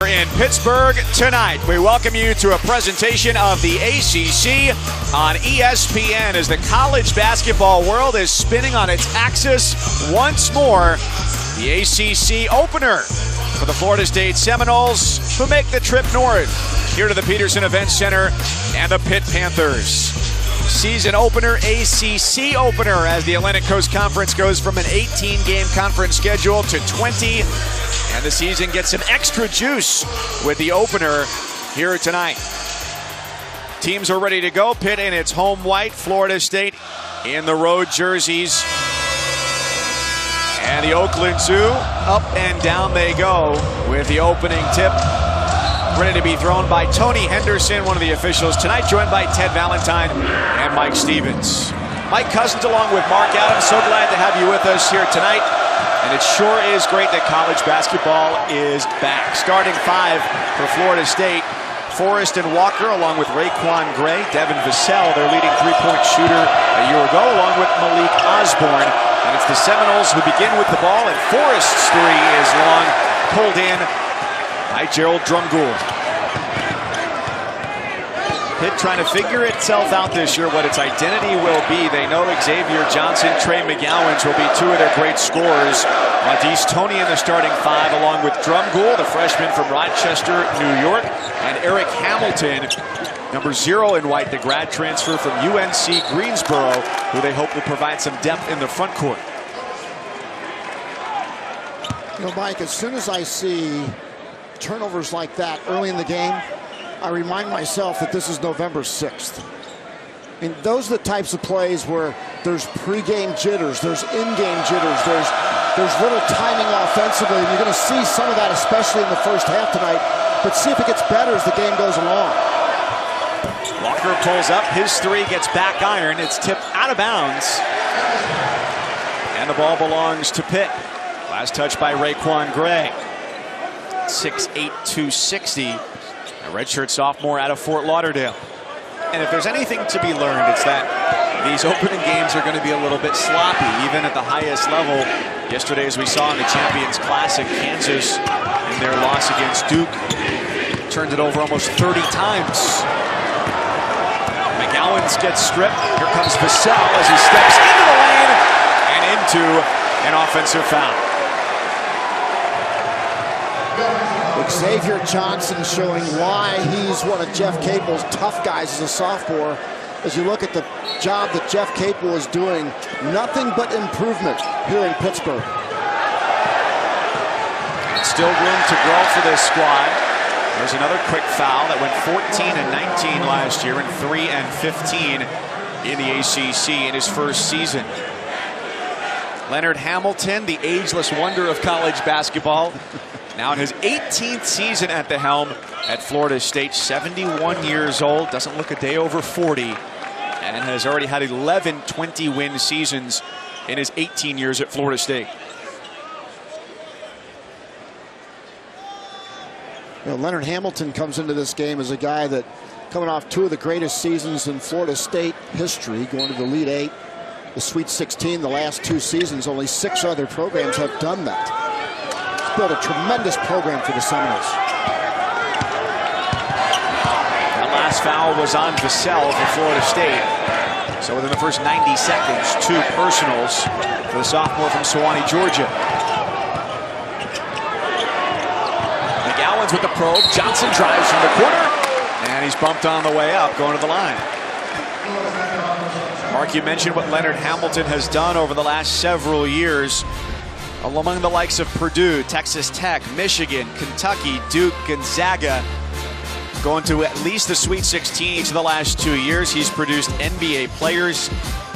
In Pittsburgh tonight, we welcome you to a presentation of the ACC on ESPN as the college basketball world is spinning on its axis once more. The ACC opener for the Florida State Seminoles, who make the trip north here to the Peterson Event Center and the Pitt Panthers. Season opener, ACC opener, as the Atlantic Coast Conference goes from an 18-game conference schedule to 20. And the season gets some extra juice with the opener here tonight. Teams are ready to go. Pitt in its home white, Florida State in the road jerseys. And the Oakland Zoo, up and down they go with the opening tip. Ready to be thrown by Tony Henderson, one of the officials tonight, joined by Ted Valentine and Mike Stevens. Mike Cousins along with Mark Adams, so glad to have you with us here tonight. And it sure is great that college basketball is back. Starting five for Florida State, Forrest and Walker, along with Raekwon Gray, Devin Vassell, their leading three-point shooter a year ago, along with Malik Osborne. And it's the Seminoles who begin with the ball, and Forrest's three is long, pulled in by Gerald Drumgoole. Pitt trying to figure itself out this year, what its identity will be. They know Xavier Johnson, Trey McGowens will be two of their great scorers. Matisse Tony in the starting five, along with Drumgoole, the freshman from Rochester, New York, and Eric Hamilton, number 0 in white, the grad transfer from UNC Greensboro, who they hope will provide some depth in the front court. You know, Mike, as soon as I see turnovers like that early in the game, I remind myself that this is November 6th. I mean, those are the types of plays where there's pregame jitters, there's in-game jitters, there's little timing offensively, and you're going to see some of that, especially in the first half tonight. But see if it gets better as the game goes along. Walker pulls up, his three gets back iron, it's tipped out of bounds. And the ball belongs to Pitt. Last touch by Raekwon Gray. 6'8", 260. A redshirt sophomore out of Fort Lauderdale. And if there's anything to be learned, it's that these opening games are going to be a little bit sloppy, even at the highest level. Yesterday, as we saw in the Champions Classic, Kansas, in their loss against Duke, turned it over almost 30 times. McGowens gets stripped. Here comes Vassell as he steps into the lane and into an offensive foul. Xavier Johnson showing why he's one of Jeff Capel's tough guys as a sophomore. As you look at the job that Jeff Capel is doing, nothing but improvement here in Pittsburgh. And still room to grow for this squad. There's another quick foul that went 14 and 19 last year and 3 and 15 in the ACC in his first season. Leonard Hamilton, the ageless wonder of college basketball, now in his 18th season at the helm at Florida State, 71 years old, doesn't look a day over 40, and has already had 11 20-win seasons in his 18 years at Florida State. You know, Leonard Hamilton comes into this game as a guy that, coming off two of the greatest seasons in Florida State history, going to the Elite Eight, the Sweet 16 the last two seasons. Only 6 other programs have done that. He's built a tremendous program for the Seminoles. That last foul was on Vassell for Florida State. So within the first 90 seconds, 2 personals for the sophomore from Sewanee, Georgia. McGowens with the probe. Johnson drives from the corner, and he's bumped on the way up, going to the line. Mark, you mentioned what Leonard Hamilton has done over the last several years among the likes of Purdue, Texas Tech, Michigan, Kentucky, Duke, Gonzaga, going to at least the Sweet 16 each of the last 2 years. He's produced NBA players,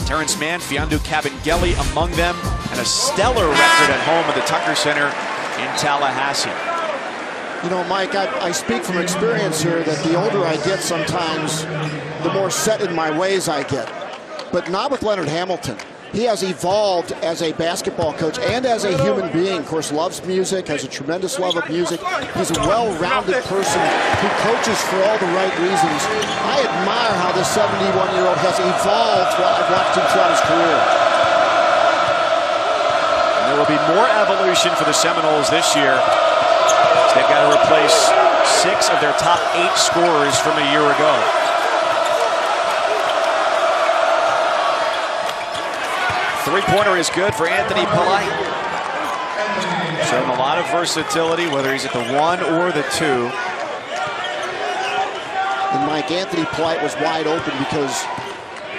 Terrence Mann, Fiondu Kabengele among them, and a stellar record at home at the Tucker Center in Tallahassee. You know, Mike, I speak from experience here that the older I get sometimes, the more set in my ways I get. But not with Leonard Hamilton. He has evolved as a basketball coach and as a human being. Of course, loves music, has a tremendous love of music. He's a well-rounded person who coaches for all the right reasons. I admire how this 71-year-old has evolved while I've watched him throughout his career. And there will be more evolution for the Seminoles this year. They've got to replace 6 of their top 8 scorers from a year ago. Three-pointer is good for Anthony Polite. Showing a lot of versatility, whether he's at the 1 or the 2. And Mike, Anthony Polite was wide open because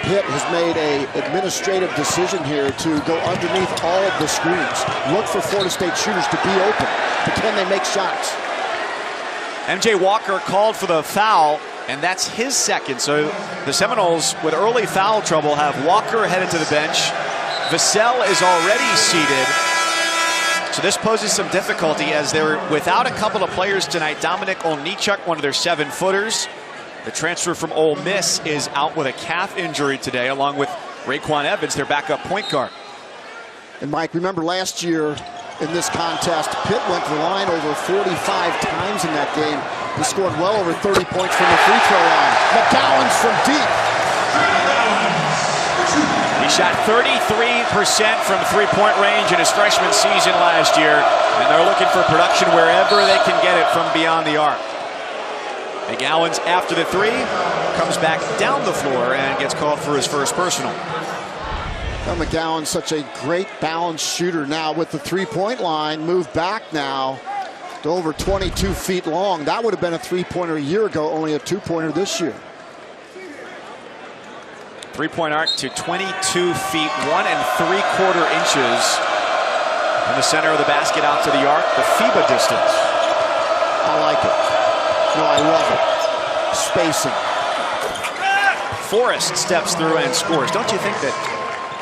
Pitt has made an administrative decision here to go underneath all of the screens. Look for Florida State shooters to be open. But can they make shots? MJ Walker called for the foul, and that's his second. So the Seminoles, with early foul trouble, have Walker headed to the bench. Vassell is already seated. So this poses some difficulty as they're without a couple of players tonight. Dominic Olnichuk, one of their 7-footers. The transfer from Ole Miss is out with a calf injury today, along with Raekwon Evans, their backup point guard. And Mike, remember last year in this contest, Pitt went to the line over 45 times in that game. He scored well over 30 points from the free throw line. McGowan's from deep. He shot 33% from three-point range in his freshman season last year, and they're looking for production wherever they can get it from beyond the arc. McGowan's after the 3, comes back down the floor and gets called for his first personal. Well, McGowan's such a great balanced shooter now with the three-point line. Moved back now to over 22 feet long. That would have been a three-pointer a year ago, only a two-pointer this year. Three-point arc to 22 feet, 1 3/4 inches. In the center of the basket out to the arc, the FIBA distance. I like it. No, I love it. Spacing. Forrest steps through and scores. Don't you think that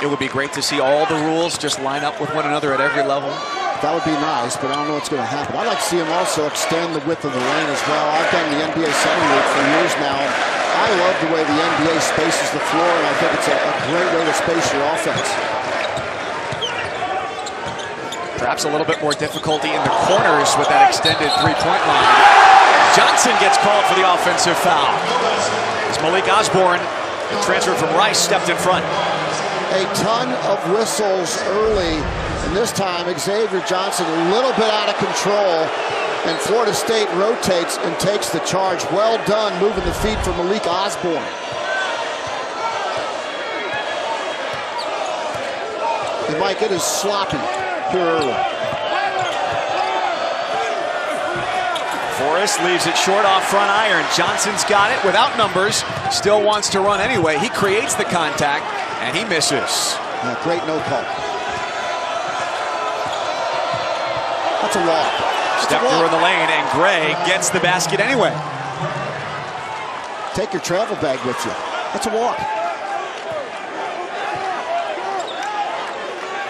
it would be great to see all the rules just line up with one another at every level? That would be nice, but I don't know what's going to happen. I'd like to see him also extend the width of the lane as well. I've done the NBA Summer League for years now. I love the way the NBA spaces the floor, and I think it's a great way to space your offense. Perhaps a little bit more difficulty in the corners with that extended three-point line. Johnson gets called for the offensive foul. As Malik Osborne, the transfer from Rice, stepped in front. A ton of whistles early, and this time Xavier Johnson a little bit out of control, and Florida State rotates and takes the charge. Well done moving the feet for Malik Osborne. And Mike, it is sloppy here early. Forrest leaves it short off front iron. Johnson's got it without numbers. Still wants to run anyway. He creates the contact, and he misses. Yeah, great no call. That's a walk. Step through in the lane, and Gray gets the basket anyway. Take your travel bag with you. That's a walk.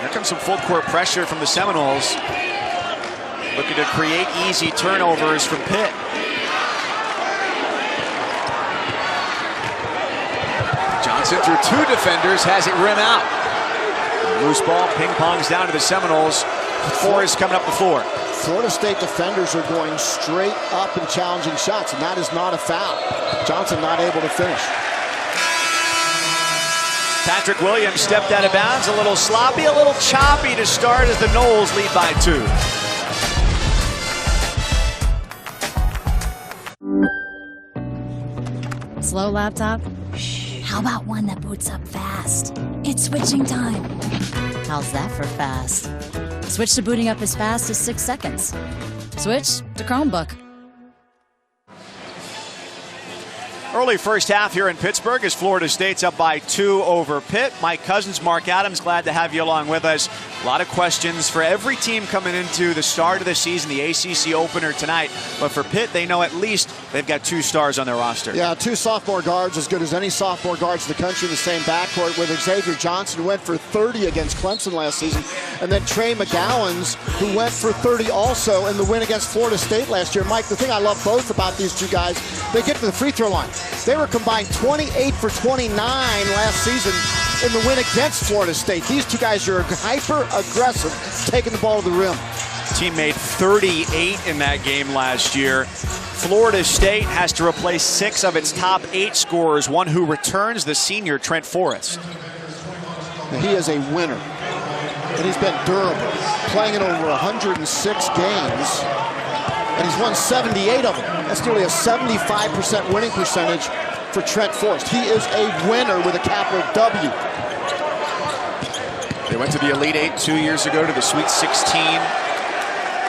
Here comes some full court pressure from the Seminoles. Looking to create easy turnovers from Pitt. Johnson through 2 defenders, has it rim out. Loose ball, ping-pongs down to the Seminoles. Forrest coming up the floor. Florida State defenders are going straight up and challenging shots, and that is not a foul. Johnson not able to finish. Patrick Williams stepped out of bounds, a little sloppy, a little choppy to start as the Noles lead by 2. Slow laptop? How about one that boots up fast? It's switching time. How's that for fast? Switch to booting up as fast as 6 seconds. Switch to Chromebook. Early first half here in Pittsburgh as Florida State's up by 2 over Pitt. Mike Cousins, Mark Adams, glad to have you along with us. A lot of questions for every team coming into the start of the season, the ACC opener tonight. But for Pitt, they know at least they've got 2 stars on their roster. Yeah, 2 sophomore guards, as good as any sophomore guards in the country in the same backcourt, with Xavier Johnson, who went for 30 against Clemson last season, and then Trey McGowans, who went for 30 also in the win against Florida State last year. Mike, the thing I love both about these 2 guys, they get to the free throw line. They were combined 28 for 29 last season in the win against Florida State. These 2 guys are hyper-aggressive, taking the ball to the rim. Team made 38 in that game last year. Florida State has to replace 6 of its top 8 scorers, one who returns, the senior Trent Forrest. He is a winner, and he's been durable, playing in over 106 games. and he's won 78 of them. That's nearly a 75% winning percentage for Trent Forrest. He is a winner with a capital W. They went to the Elite Eight 2 years ago, to the Sweet 16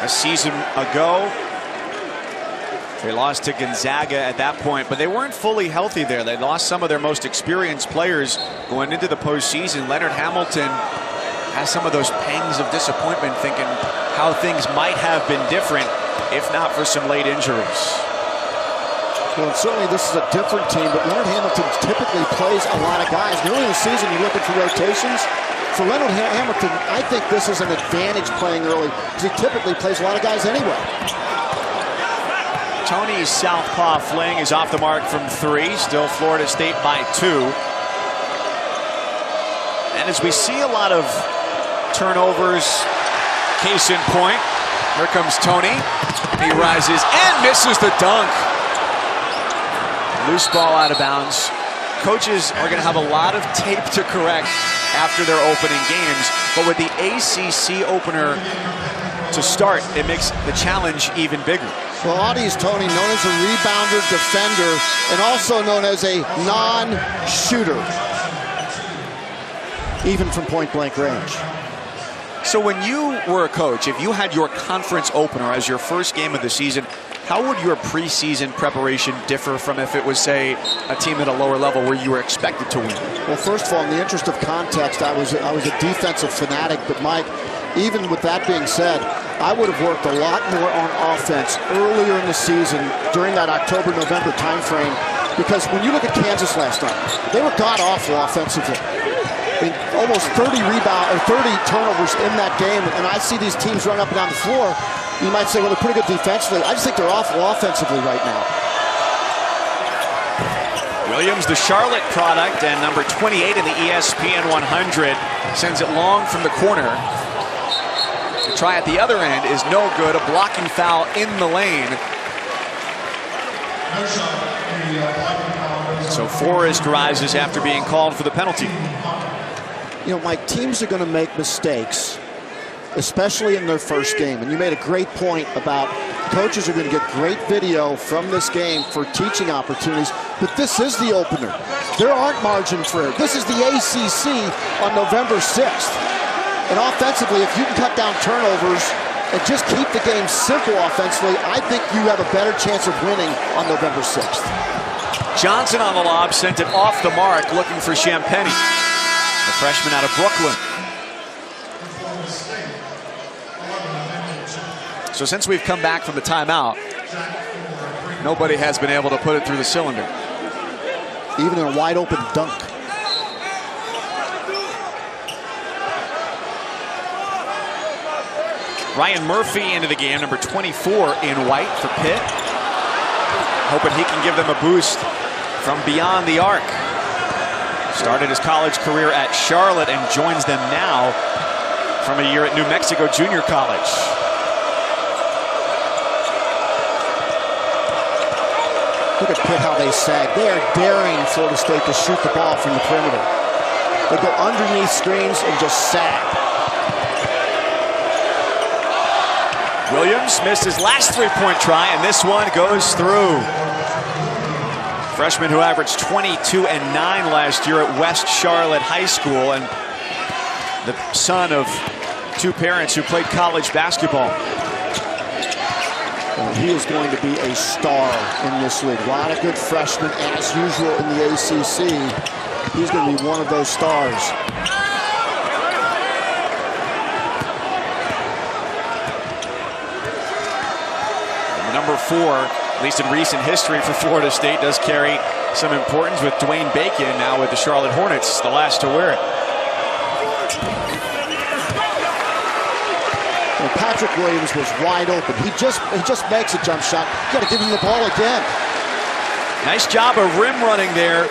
a season ago. They lost to Gonzaga at that point, but they weren't fully healthy there. They lost some of their most experienced players going into the postseason. Leonard Hamilton has some of those pangs of disappointment, thinking how things might have been different if not for some late injuries. Well, and certainly this is a different team, but Leonard Hamilton typically plays a lot of guys. And early in the season, you're looking for rotations. For Leonard Hamilton, I think this is an advantage playing early, because he typically plays a lot of guys anyway. Tony's southpaw fling is off the mark from 3. Still Florida State by 2. And as we see a lot of turnovers, case in point, here comes Tony. He rises and misses the dunk. Loose ball out of bounds. Coaches are going to have a lot of tape to correct after their opening games, but with the ACC opener to start, it makes the challenge even bigger. Well, Audie's Tony, known as a rebounder, defender, and also known as a non-shooter, even from point-blank range. So when you were a coach, if you had your conference opener as your first game of the season, how would your preseason preparation differ from if it was, say, a team at a lower level where you were expected to win? Well, first of all, in the interest of context, I was a defensive fanatic, but Mike, even with that being said, I would have worked a lot more on offense earlier in the season during that October-November time frame, because when you look at Kansas last night, they were god-awful offensively. I mean, almost 30 turnovers in that game, and I see these teams run up and down the floor. You might say, well, they're pretty good defensively. I just think they're awful offensively right now. Williams, the Charlotte product, and number 28 in the ESPN 100, sends it long from the corner. The try at the other end is no good. A blocking foul in the lane. So Forrest rises after being called for the penalty. You know, Mike, teams are going to make mistakes, especially in their first game. And you made a great point about coaches are going to get great video from this game for teaching opportunities. But this is the opener. There aren't margin for error. This is the ACC on November 6th. And offensively, if you can cut down turnovers and just keep the game simple offensively, I think you have a better chance of winning on November 6th. Johnson on the lob, sent it off the mark, looking for Champagny, the freshman out of Brooklyn. So since we've come back from the timeout, nobody has been able to put it through the cylinder. Even in a wide open dunk. Ryan Murphy into the game, number 24 in white for Pitt. Hoping he can give them a boost from beyond the arc. Started his college career at Charlotte and joins them now from a year at New Mexico Junior College. Look at Pitt, how they sag. They are daring Florida State to shoot the ball from the perimeter. They go underneath screens and just sag. Williams missed his last three-point try, and this one goes through. Freshman who averaged 22 and 9 last year at West Charlotte High School, and the son of two parents who played college basketball. He is going to be a star in this league. A lot of good freshmen, as usual, in the ACC. He's going to be one of those stars. Number 4, at least in recent history for Florida State, does carry some importance with Dwayne Bacon now with the Charlotte Hornets, the last to wear it. Well, Patrick Williams was wide open. He just makes a jump shot. You got to give him the ball again. Nice job of rim running there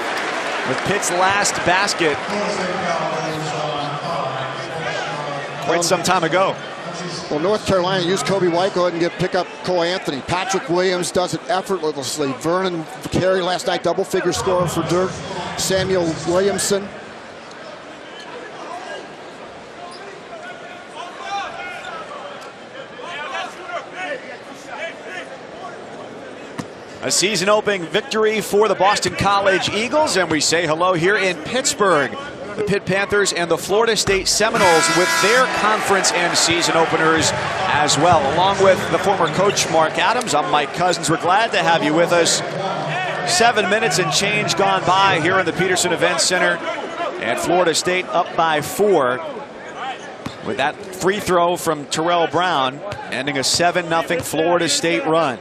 with Pitt's last basket quite some time ago. Well, North Carolina used Kobe White. Go ahead and pick up Cole Anthony. Patrick Williams does it effortlessly. Vernon Carey last night, double-figure scorer for Dirk. Samuel Williamson. A season-opening victory for the Boston College Eagles, and we say hello here in Pittsburgh. The Pitt Panthers and the Florida State Seminoles with their conference and season openers as well. Along with the former coach Mark Adams, I'm Mike Cousins. We're glad to have you with us. 7 minutes and change gone by here in the Peterson Events Center, and Florida State up by 4 with that free throw from Terrell Brown, ending a 7-0 Florida State run.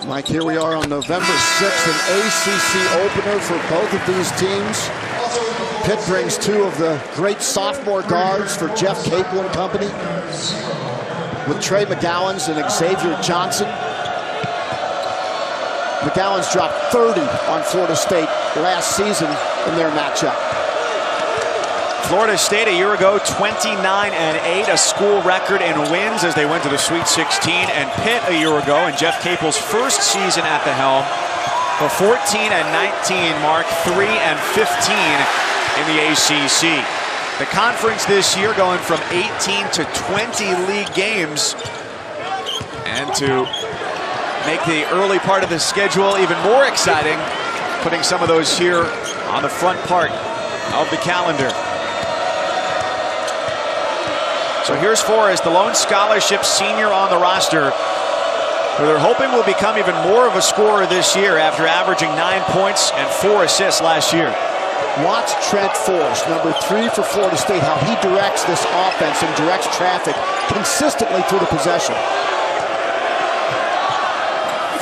Mike, here we are on November 6th, an ACC opener for both of these teams. Pitt brings 2 of the great sophomore guards for Jeff Capel and company, with Trey McGowens and Xavier Johnson. McGowens dropped 30 on Florida State last season in their matchup. Florida State a year ago, 29-8, a school record in wins as they went to the Sweet 16. And Pitt a year ago, in Jeff Capel's first season at the helm, a 14-19 mark, 3-15 in the ACC. The conference this year going from 18 to 20 league games, and to make the early part of the schedule even more exciting, putting some of those here on the front part of the calendar. So here's Forrest, the lone scholarship senior on the roster, who they're hoping will become even more of a scorer this year after averaging 9 points and 4 assists last year. Watch Trent Forrest, number 3 for Florida State, how he directs this offense and directs traffic consistently through the possession.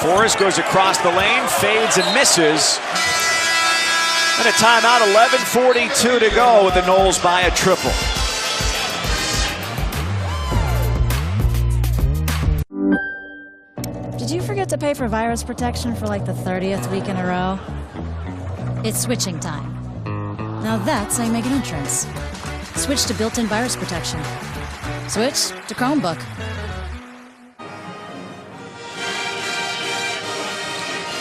Forrest goes across the lane, fades and misses. And a timeout, 11:42 to go with the Noles by a triple. Did you forget to pay for virus protection for like the 30th week in a row? It's switching time. Now that's how you make an entrance. Switch to built-in virus protection. Switch to Chromebook.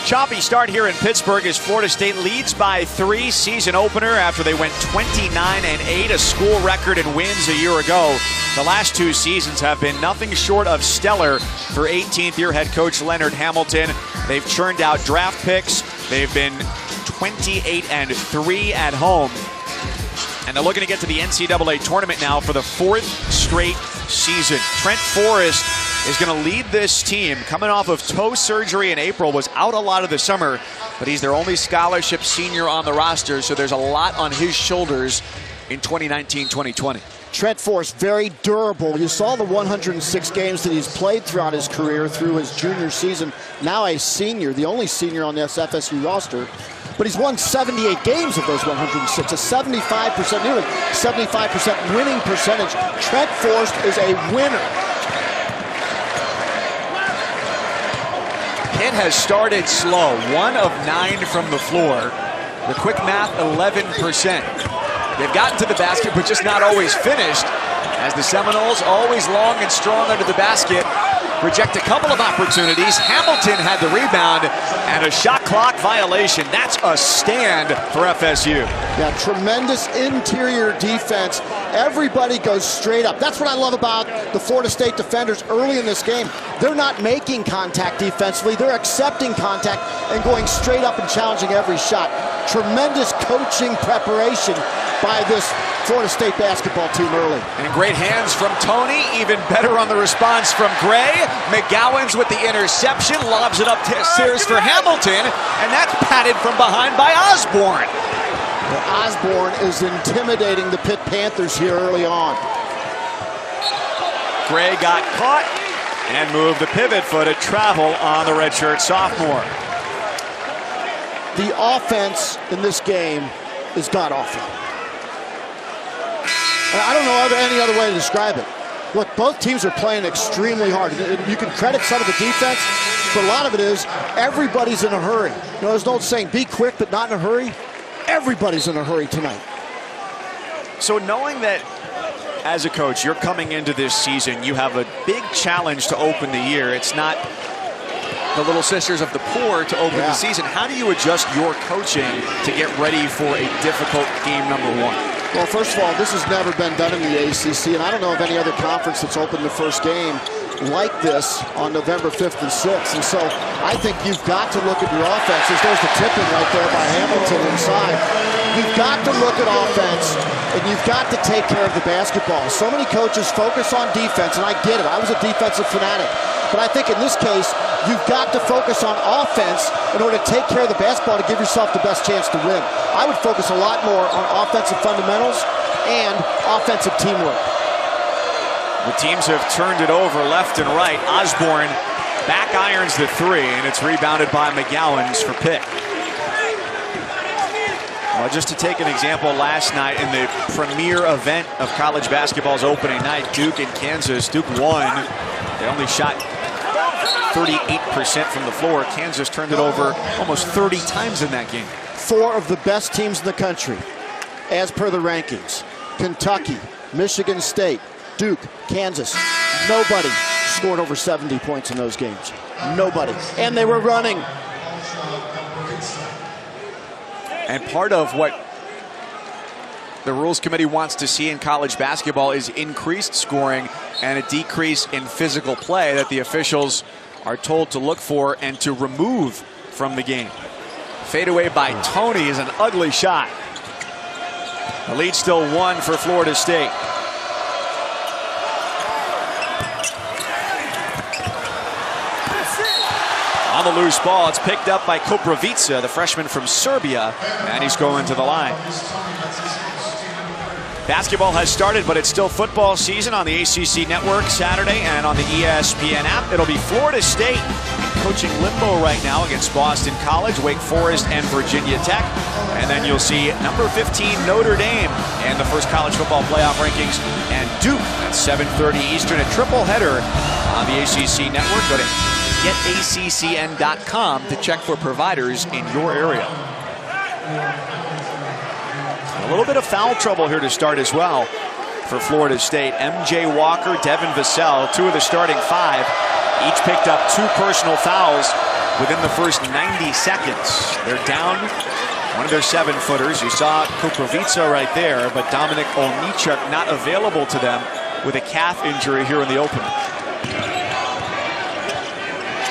Choppy start here in Pittsburgh as Florida State leads by 3, season opener after they went 29-8, a school record in wins a year ago. The last 2 seasons have been nothing short of stellar for 18th-year head coach Leonard Hamilton. They've churned out draft picks. They've been 28-3 at home. And they're looking to get to the NCAA tournament now for the 4th straight season. Trent Forrest is going to lead this team, coming off of toe surgery in April, was out a lot of the summer, but he's their only scholarship senior on the roster, so there's a lot on his shoulders in 2019-2020. Trent Forrest, very durable. You saw the 106 games that he's played throughout his career through his junior season. Now a senior, the only senior on this FSU roster. But he's won 78 games of those 106, a 75%, nearly 75% winning percentage. Trent Forrest is a winner. Pitt has started slow, 1 of 9 from the floor. The quick math, 11%. They've gotten to the basket, but just not always finished, as the Seminoles, always long and strong under the basket, reject a couple of opportunities. Hamilton had the rebound and a shot clock violation. That's a stand for FSU. Yeah, tremendous interior defense. Everybody goes straight up. That's what I love about the Florida State defenders early in this game. They're not making contact defensively. They're accepting contact and going straight up and challenging every shot. Tremendous coaching preparation by this Florida State basketball team early. And great hands from Tony, even better on the response from Gray. McGowens with the interception, lobs it upstairs for Hamilton, and that's patted from behind by Osborne. Well, Osborne is intimidating the Pitt Panthers here early on. Gray got caught and moved the pivot foot to travel on the redshirt sophomore. The offense in this game is god-awful. I don't know any other way to describe it. Look, both teams are playing extremely hard. You can credit some of the defense, but a lot of it is everybody's in a hurry. You know, there's an old saying, be quick but not in a hurry. Everybody's in a hurry tonight. So knowing that as a coach, you're coming into this season, you have a big challenge to open the year. It's not the little sisters of the poor to open the season. How do you adjust your coaching to get ready for a difficult game number 1? Well, first of all, this has never been done in the ACC, and I don't know of any other conference that's opened the first game like this on November 5th and 6th. And so I think you've got to look at your offenses. There's the tipping right there by Hamilton inside. You've got to look at offense, and you've got to take care of the basketball. So many coaches focus on defense, and I get it. I was a defensive fanatic. But I think in this case, you've got to focus on offense in order to take care of the basketball to give yourself the best chance to win. I would focus a lot more on offensive fundamentals and offensive teamwork. The teams have turned it over left and right. Osborne back irons the three, and it's rebounded by McGowan's for Pitt. Well, just to take an example, last night in the premier event of college basketball's opening night, Duke and Kansas. Duke won. They only shot 38% from the floor. Kansas turned it over almost 30 times in that game. 4 of the best teams in the country, as per the rankings. Kentucky, Michigan State, Duke, Kansas. Nobody scored over 70 points in those games. Nobody. And they were running. And part of what the Rules Committee wants to see in college basketball is increased scoring and a decrease in physical play that the officials are told to look for and to remove from the game. Fadeaway by Tony is an ugly shot. The lead still 1 for Florida State. On the loose ball, it's picked up by Koprivica, the freshman from Serbia, and he's going to the line. Basketball has started, but it's still football season on the ACC Network Saturday and on the ESPN app. It'll be Florida State in coaching limbo right now against Boston College, Wake Forest, and Virginia Tech. And then you'll see number 15 Notre Dame in the first college football playoff rankings, and Duke at 7:30 Eastern, a triple header on the ACC Network. Go to getaccn.com to check for providers in your area. A little bit of foul trouble here to start as well for Florida State. MJ Walker, Devin Vassell, 2 of the starting 5, each picked up 2 personal fouls within the first 90 seconds. They're down one of their 7-footers. You saw Koprivica right there, but Dominic Olnichuk not available to them with a calf injury here in the opener.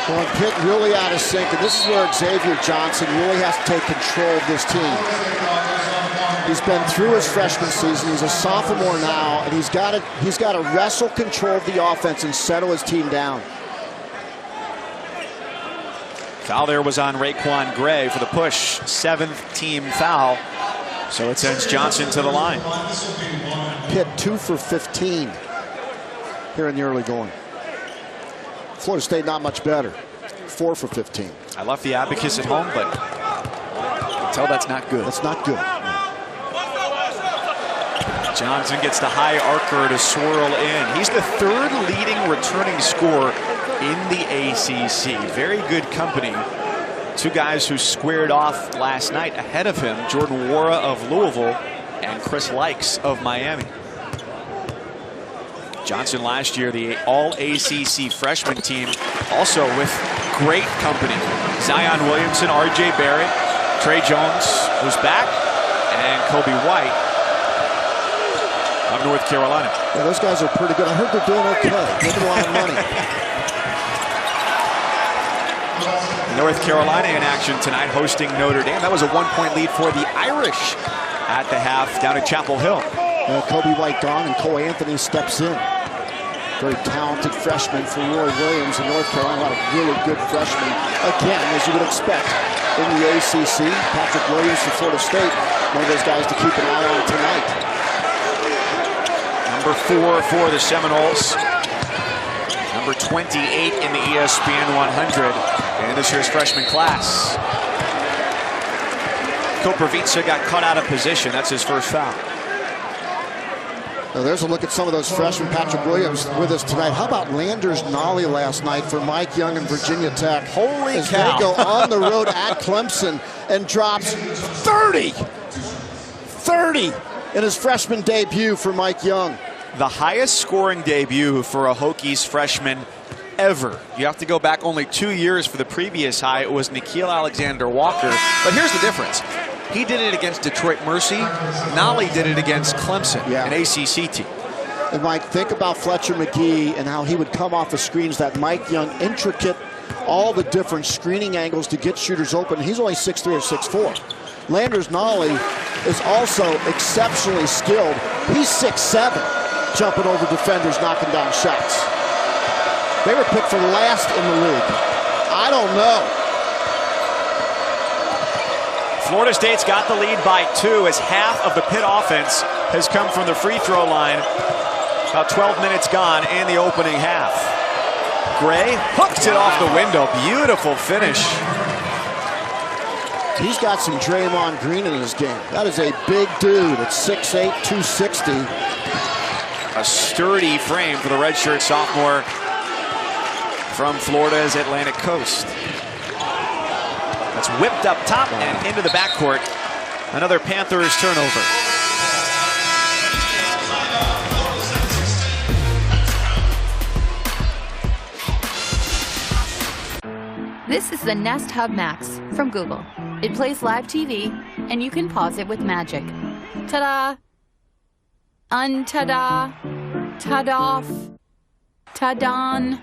Well, Pitt really out of sync, and this is where Xavier Johnson really has to take control of this team. He's been through his freshman season. He's a sophomore now, and he's got to wrestle control of the offense and settle his team down. Foul there was on Raekwon Gray for the push. 7th team foul. So it sends Johnson to the line. Pitt 2 for 15 here in the early going. Florida State not much better. 4 for 15. I love the Abacus at home, but I can tell that's not good. That's not good. Johnson gets the high arcer to swirl in. He's the 3rd leading returning scorer in the ACC. Very good company. 2 guys who squared off last night ahead of him, Jordan Nwora of Louisville and Chris Likes of Miami. Johnson last year, the all-ACC freshman team, also with great company. Zion Williamson, R.J. Barrett, Trey Jones, who's back, and Kobe White of North Carolina. Yeah, those guys are pretty good. I heard they're doing okay. Making a lot of money. North Carolina in action tonight, hosting Notre Dame. That was a 1-point lead for the Irish at the half down at Chapel Hill. Kobe White gone, and Cole Anthony steps in. Very talented freshman for Roy Williams in North Carolina. A lot of really good freshmen. Again, as you would expect in the ACC. Patrick Williams for Florida State. One of those guys to keep an eye on tonight. Number 4 for the Seminoles. Number 28 in the ESPN 100 in this year's freshman class. Koprivica got cut out of position. That's his first foul. Now there's a look at some of those freshmen. Patrick Williams with us tonight. How about Landers Nolly last night for Mike Young and Virginia Tech? Holy as cow. They go on the road at Clemson and drops 30 in his freshman debut for Mike Young. The highest scoring debut for a Hokies freshman ever. You have to go back only 2 years for the previous high. It was Nickeil Alexander-Walker. But here's the difference. He did it against Detroit Mercy. Nolly did it against Clemson, an ACC team. And Mike, think about Fletcher McGee and how he would come off the screens, that Mike Young, intricate, all the different screening angles to get shooters open. He's only 6'3" or 6'4". Landers Nolley is also exceptionally skilled. He's 6'7", jumping over defenders, knocking down shots. They were picked for last in the league. I don't know. Florida State's got the lead by 2 as half of the Pitt offense has come from the free throw line. About 12 minutes gone in the opening half. Gray hooks it off the window. Beautiful finish. He's got some Draymond Green in his game. That is a big dude at 6'8", 260. A sturdy frame for the redshirt sophomore from Florida's Atlantic Coast. That's whipped up top and into the backcourt. Another Panthers turnover. This is the Nest Hub Max from Google. It plays live TV, and you can pause it with magic. Ta-da! Un-ta-da! Ta-doff! Ta-don!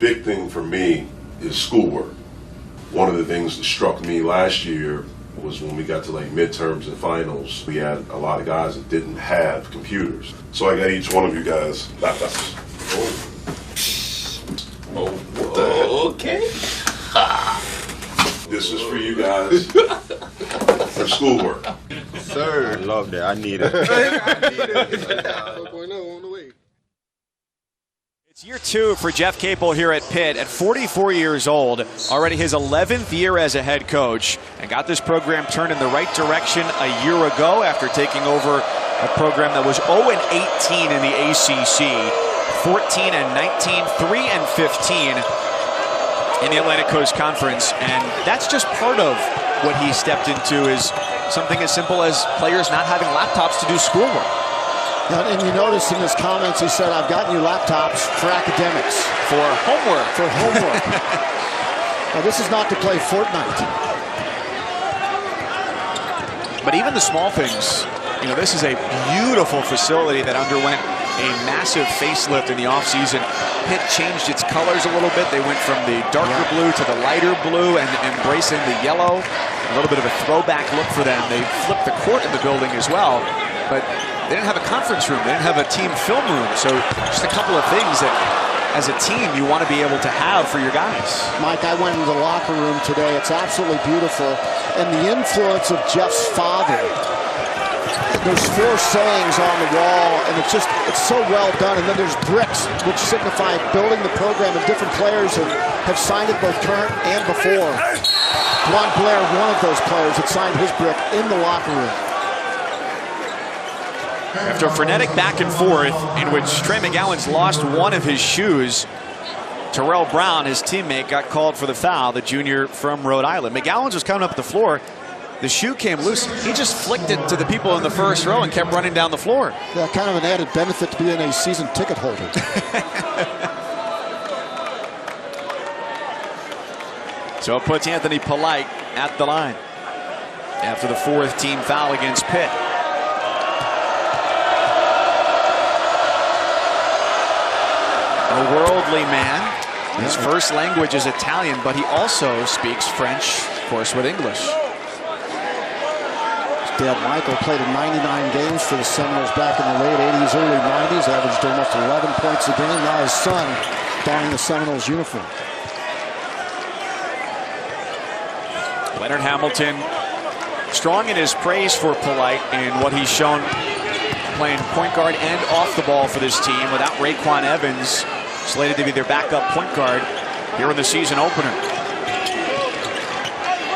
Big thing for me is schoolwork. One of the things that struck me last year was when we got to like midterms and finals, we had a lot of guys that didn't have computers. So I got each one of you guys laptops. Okay. This is for you guys for schoolwork. Sir. I love that. I need it. It's year 2 for Jeff Capel here at Pitt at 44 years old, already his 11th year as a head coach, and got this program turned in the right direction a year ago after taking over a program that was 0-18 in the ACC, 14-19, 3-15 in the Atlantic Coast Conference. And that's just part of what he stepped into, is something as simple as players not having laptops to do schoolwork. And you notice in his comments, he said, I've gotten you laptops for academics. For homework. For homework. Now, this is not to play Fortnite. But even the small things, you know, this is a beautiful facility that underwent a massive facelift in the offseason. Pitt changed its colors a little bit. They went from the darker blue to the lighter blue and embracing the yellow. A little bit of a throwback look for them. They flipped the court in the building as well. But they didn't have a conference room. They didn't have a team film room. So just a couple of things that, as a team, you want to be able to have for your guys. Mike, I went into the locker room today. It's absolutely beautiful. And the influence of Jeff's father. There's 4 sayings on the wall, and it's so well done. And then there's bricks, which signify building the program, and different players have signed it both current and before. Juan Blair, one of those players, had signed his brick in the locker room. After a frenetic back and forth in which Trey McGowan's lost one of his shoes, Terrell Brown, his teammate, got called for the foul, the junior from Rhode Island. McGowan's was coming up the floor. The shoe came loose. He just flicked it to the people in the first row and kept running down the floor. Yeah, kind of an added benefit to being a season ticket holder. So it puts Anthony Polite at the line after the 4th team foul against Pitt. A worldly man. His first language is Italian, but he also speaks French, of course, with English. Dad Michael played in 99 games for the Seminoles back in the late 80s, early 90s, averaged almost 11 points a game. Now his son donning the Seminoles uniform. Leonard Hamilton, strong in his praise for Polite in what he's shown playing point guard and off the ball for this team without Raekwon Evans, slated to be their backup point guard here in the season opener.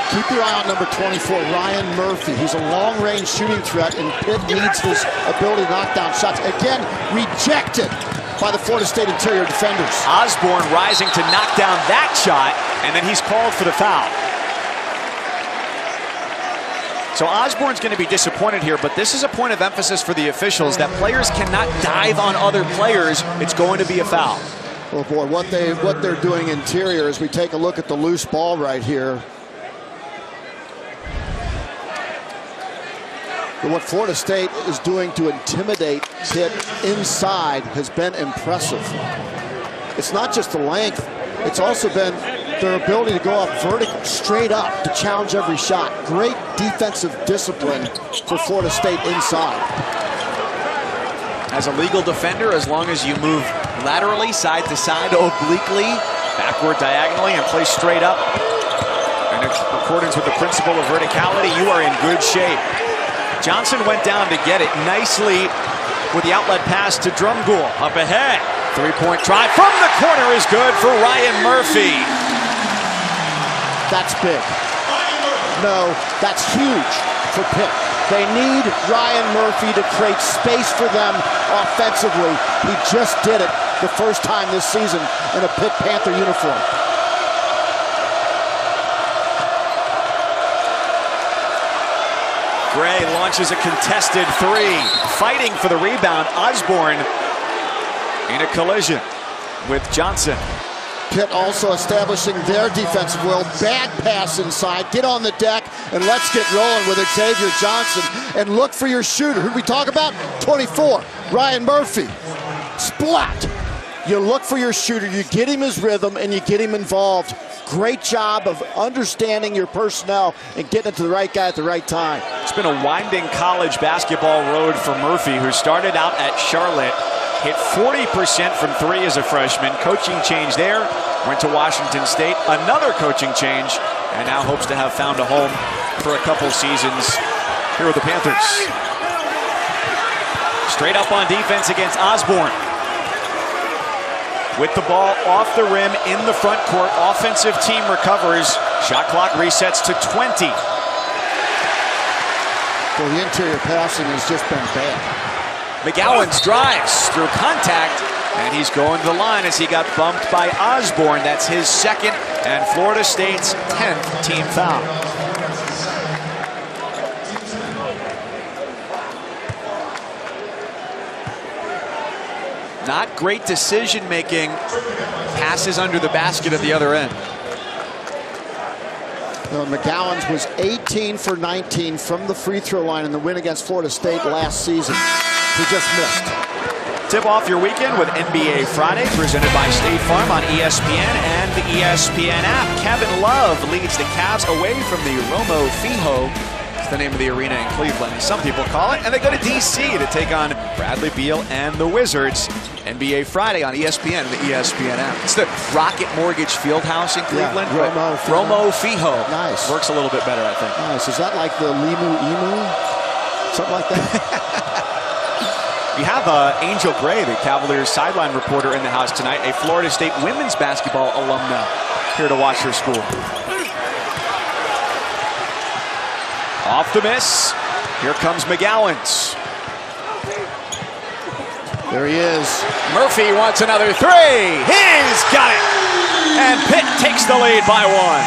Keep your eye on number 24, Ryan Murphy. He's a long-range shooting threat, and Pitt needs his ability to knock down shots. Again, rejected by the Florida State interior defenders. Osborne rising to knock down that shot, and then he's called for the foul. So Osborne's going to be disappointed here, but this is a point of emphasis for the officials that players cannot dive on other players. It's going to be a foul. Oh boy, what they're doing interior as we take a look at the loose ball right here. And what Florida State is doing to intimidate Pitt inside has been impressive. It's not just the length, it's also been their ability to go up vertical, straight up, to challenge every shot. Great defensive discipline for Florida State inside. As a legal defender, as long as you move laterally, side to side, obliquely, backward, diagonally, and play straight up, and in accordance with the principle of verticality, you are in good shape. Johnson went down to get it nicely with the outlet pass to Drumgoole. Up ahead. Three-point try from the corner is good for Ryan Murphy. That's big. No, that's huge for Pitt. They need Ryan Murphy to create space for them offensively. He just did it the first time this season in a Pitt Panther uniform. Gray launches a contested three. Fighting for the rebound, Osborne in a collision with Johnson. Pitt also establishing their defensive will. Bad pass inside. Get on the deck and let's get rolling with Xavier Johnson. And look for your shooter. Who do we talk about? 24, Ryan Murphy. Splat. You look for your shooter, you get him his rhythm, and you get him involved. Great job of understanding your personnel and getting it to the right guy at the right time. It's been a winding college basketball road for Murphy, who started out at Charlotte, hit 40% from three as a freshman. Coaching change there, went to Washington State, another coaching change, and now hopes to have found a home for a couple seasons here with the Panthers. Straight up on defense against Osborne. With the ball off the rim in the front court, offensive team recovers. Shot clock resets to 20. Well, the interior passing has just been bad. McGowan's drives through contact, and he's going to the line as he got bumped by Osborne. That's his second and Florida State's 10th team foul. Not great decision-making. Passes under the basket at the other end. Well, McGowan's was 18 for 19 from the free throw line in the win against Florida State last season. He just missed. Tip off your weekend with NBA Friday, presented by State Farm on ESPN and the ESPN app. Kevin Love leads the Cavs away from the Romo Fijo. It's the name of the arena in Cleveland, some people call it, and they go to D.C. to take on Bradley Beal and the Wizards. NBA Friday on ESPN and the ESPN app. It's the Rocket Mortgage Fieldhouse in Cleveland. Yeah, Romo Fijo. Nice. Works a little bit better, I think. Nice. Is that like the Limu Emu? Something like that? We have Angel Gray, the Cavaliers sideline reporter, in the house tonight, a Florida State women's basketball alumna, here to watch her school. Off the miss. Here comes McGowan's. There he is. Murphy wants another three. He's got it. And Pitt takes the lead by one.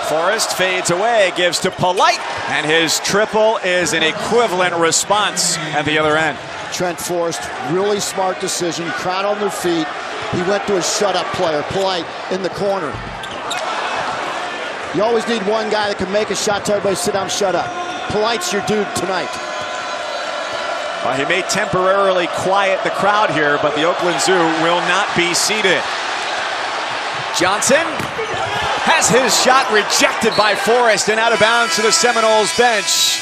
Forrest fades away, gives to Polite, and his triple is an equivalent response at the other end. Trent Forrest, really smart decision, crowd on their feet. He went to a shut-up player, Polite, in the corner. You always need one guy that can make a shot, tell everybody sit down, shut up. Polite's your dude tonight. Well, he may temporarily quiet the crowd here, but the Oakland Zoo will not be seated. Johnson has his shot rejected by Forrest and out of bounds to the Seminoles bench.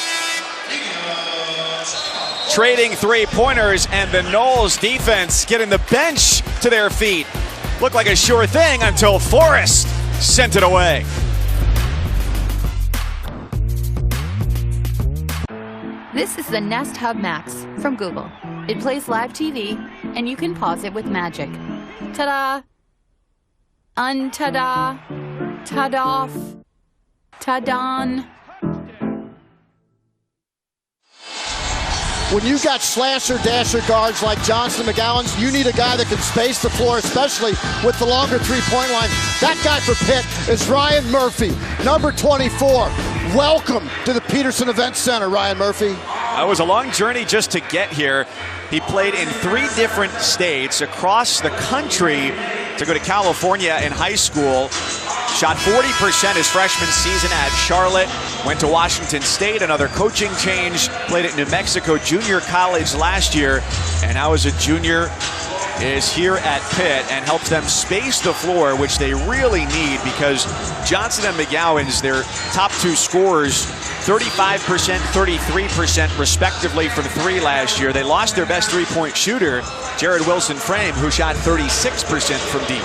Trading three-pointers, and the Noles defense getting the bench to their feet. Looked like a sure thing until Forrest sent it away. This is the Nest Hub Max from Google. It plays live TV, and you can pause it with magic. Ta-da! Un-ta-da! Ta-doff! Ta-don! When you got slasher, dasher guards like Johnson and McGowan's, you need a guy that can space the floor, especially with the longer three-point line. That guy for Pitt is Ryan Murphy, number 24. Welcome to the Peterson Event Center, Ryan Murphy. It was a long journey just to get here. He played in 3 different states across the country to go to California in high school. Shot 40% his freshman season at Charlotte. Went to Washington State, another coaching change. Played at New Mexico Junior College last year. And now as a junior is here at Pitt and helps them space the floor, which they really need because Johnson and McGowan's their top 2 scorers, 35%, 33% respectively from 3 last year. They lost their best 3-point shooter, Jared Wilson-Frame, who shot 36% from deep.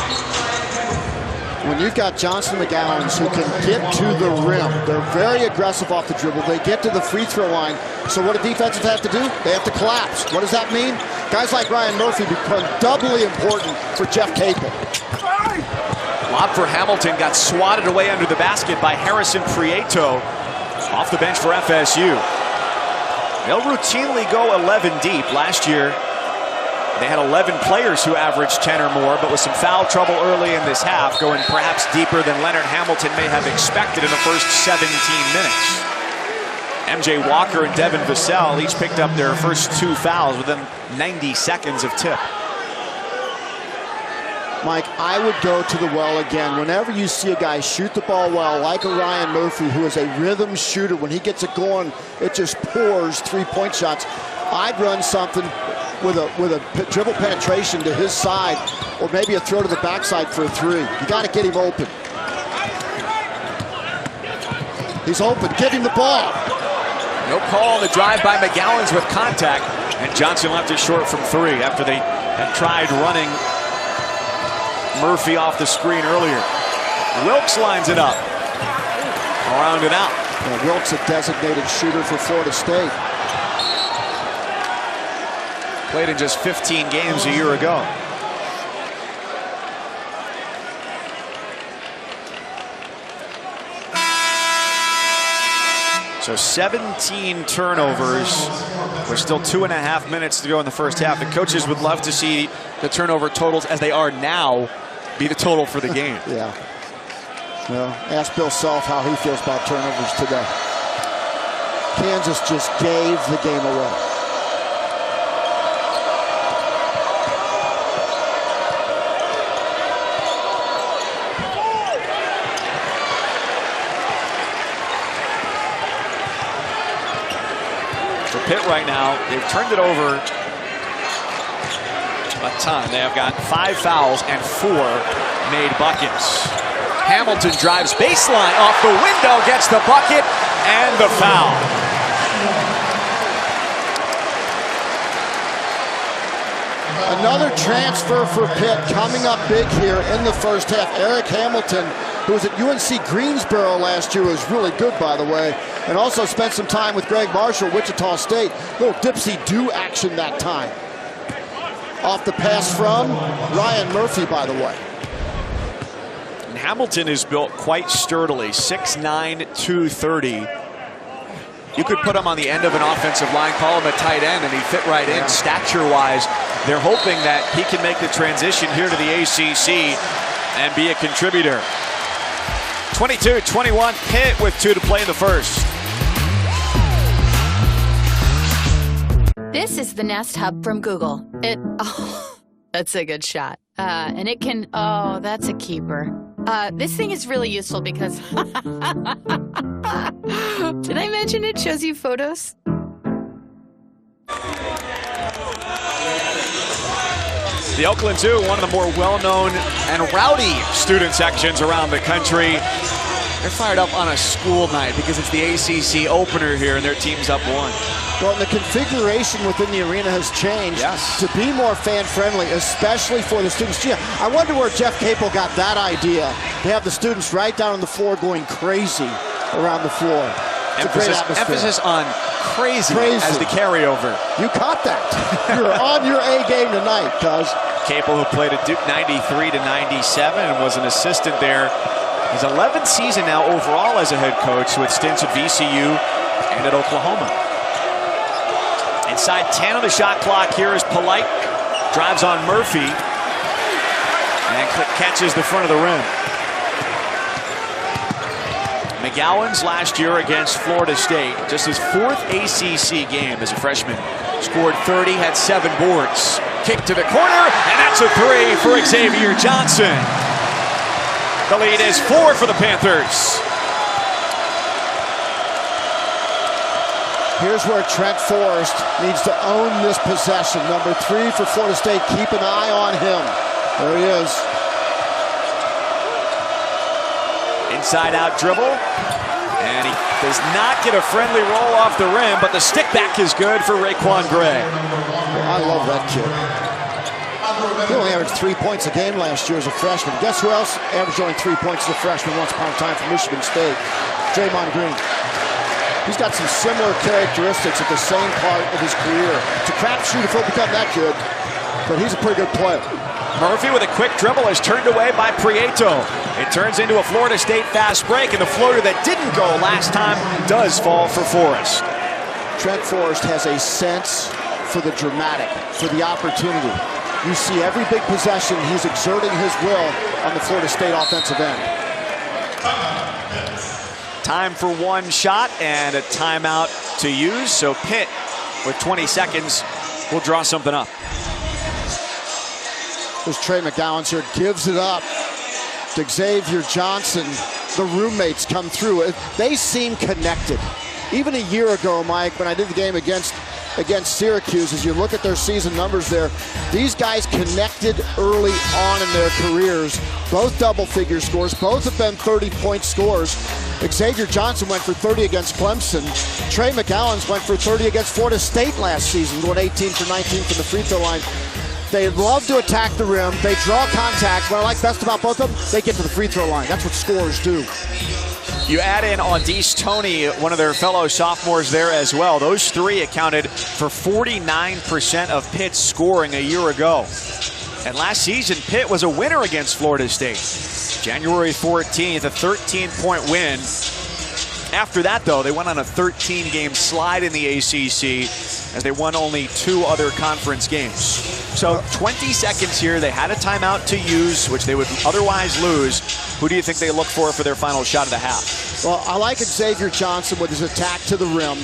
When you've got Johnson and McGowan's who can get to the rim, they're very aggressive off the dribble. They get to the free throw line. So what do defenses have to do? They have to collapse. What does that mean? Guys like Ryan Murphy become doubly important for Jeff Capel. Lob for Hamilton got swatted away under the basket by Harrison Prieto off the bench for FSU. They'll routinely go 11 deep. Last year, they had 11 players who averaged 10 or more, but with some foul trouble early in this half, going perhaps deeper than Leonard Hamilton may have expected in the first 17 minutes. MJ Walker and Devin Vassell each picked up their first 2 fouls within 90 seconds of tip. Mike, I would go to the well again. Whenever you see a guy shoot the ball well, like a Ryan Murphy, who is a rhythm shooter, when he gets it going, it just pours 3-point shots. I'd run something with a dribble penetration to his side, or maybe a throw to the backside for a 3. You got to get him open. He's open. Give him the ball. No call on the drive by McGowan's with contact, and Johnson left it short from 3 after they had tried running Murphy off the screen earlier. Wilkes lines it up. Around and out. Yeah, Wilkes a designated shooter for Florida State. Played in just 15 games a year ago. So 17 turnovers. There's still 2.5 minutes to go in the first half. The coaches would love to see the turnover totals as they are now be the total for the game. Yeah. Well, ask Bill Self how he feels about turnovers today. Kansas just gave the game away. Pitt right now, they've turned it over a ton. They have got 5 fouls and 4 made buckets. Hamilton drives baseline off the window, gets the bucket and the foul. Another transfer for Pitt coming up big here in the first half. Eric Hamilton, who was at UNC Greensboro last year, was really good, by the way, and also spent some time with Greg Marshall, Wichita State. Little dipsy-do action that time. Off the pass from Ryan Murphy, by the way. And Hamilton is built quite sturdily, 6'9", 230. You could put him on the end of an offensive line, call him a tight end, and he'd fit right in stature-wise. They're hoping that he can make the transition here to the ACC and be a contributor. 22-21, Pitt with 2 to play in the first. This is the Nest Hub from Google. Oh, that's a good shot. And it can, oh, that's a keeper. This thing is really useful because, did I mention it shows you photos? The Oakland Zoo, one of the more well-known and rowdy student sections around the country. They're fired up on a school night because it's the ACC opener here and their team's up 1. Well, the configuration within the arena has changed to be more fan-friendly, especially for the students. Gee, I wonder where Jeff Capel got that idea to have the students right down on the floor going crazy around the floor. It's a great atmosphere. Emphasis on crazy as the carryover. You caught that. You're on your A game tonight, cuz. Capel, who played at Duke 93 to 97 and was an assistant there. His 11th season now overall as a head coach with stints at VCU and at Oklahoma. Inside 10 on the shot clock here is Polite. Drives on Murphy and catches the front of the rim. McGowan's last year against Florida State, just his 4th ACC game as a freshman. Scored 30, had 7 boards. Kick to the corner, and that's a 3 for Xavier Johnson. The lead is 4 for the Panthers. Here's where Trent Forrest needs to own this possession. Number 3 for Florida State. Keep an eye on him. There he is. Inside-out dribble. And he does not get a friendly roll off the rim, but the stick back is good for Raekwon Gray. I love that kid. He only averaged 3 points a game last year as a freshman. Guess who else averaged only 3 points as a freshman once upon a time from Michigan State? Draymond Green. He's got some similar characteristics at the same part of his career. It's a crapshoot if he'll become that good, but he's a pretty good player. Murphy with a quick dribble is turned away by Prieto. It turns into a Florida State fast break, and the floater that didn't go last time does fall for Forrest. Trent Forrest has a sense for the dramatic, for the opportunity. You see every big possession, he's exerting his will on the Florida State offensive end. Time for one shot and a timeout to use. So Pitt, with 20 seconds, will draw something up. There's Trey McGowan here, gives it up to Xavier Johnson. The roommates come through. They seem connected. Even a year ago, Mike, when I did the game against Syracuse, as you look at their season numbers there, these guys connected early on in their careers. Both double-figure scores. Both have been 30-point scores. Xavier Johnson went for 30 against Clemson. Trey McGowan's went for 30 against Florida State last season, going 18 for 19 from the free throw line. They love to attack the rim. They draw contact. What I like best about both of them, they get to the free throw line. That's what scorers do. You add in Audice Toney, one of their fellow sophomores there as well. Those 3 accounted for 49% of Pitt's scoring a year ago. And last season, Pitt was a winner against Florida State. January 14th, a 13-point win. After that, though, they went on a 13-game slide in the ACC as they won only 2 other conference games. So 20 seconds here. They had a timeout to use, which they would otherwise lose. Who do you think they look for their final shot of the half? Well, I like Xavier Johnson with his attack to the rim.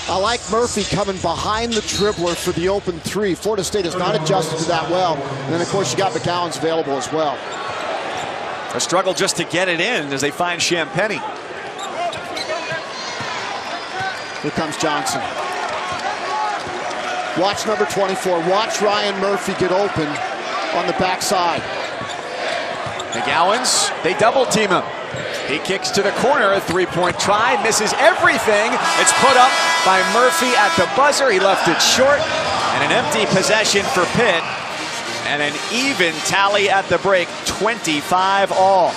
I like Murphy coming behind the dribbler for the open 3. Florida State has not adjusted to that well. And then, of course, you got McGowan's available as well. A struggle just to get it in as they find Champagnie. Here comes Johnson. Watch number 24. Watch Ryan Murphy get open on the backside. McGowan's, they double team him. He kicks to the corner, a 3-point try, misses everything. It's put up by Murphy at the buzzer. He left it short, and an empty possession for Pitt. And an even tally at the break, 25 all.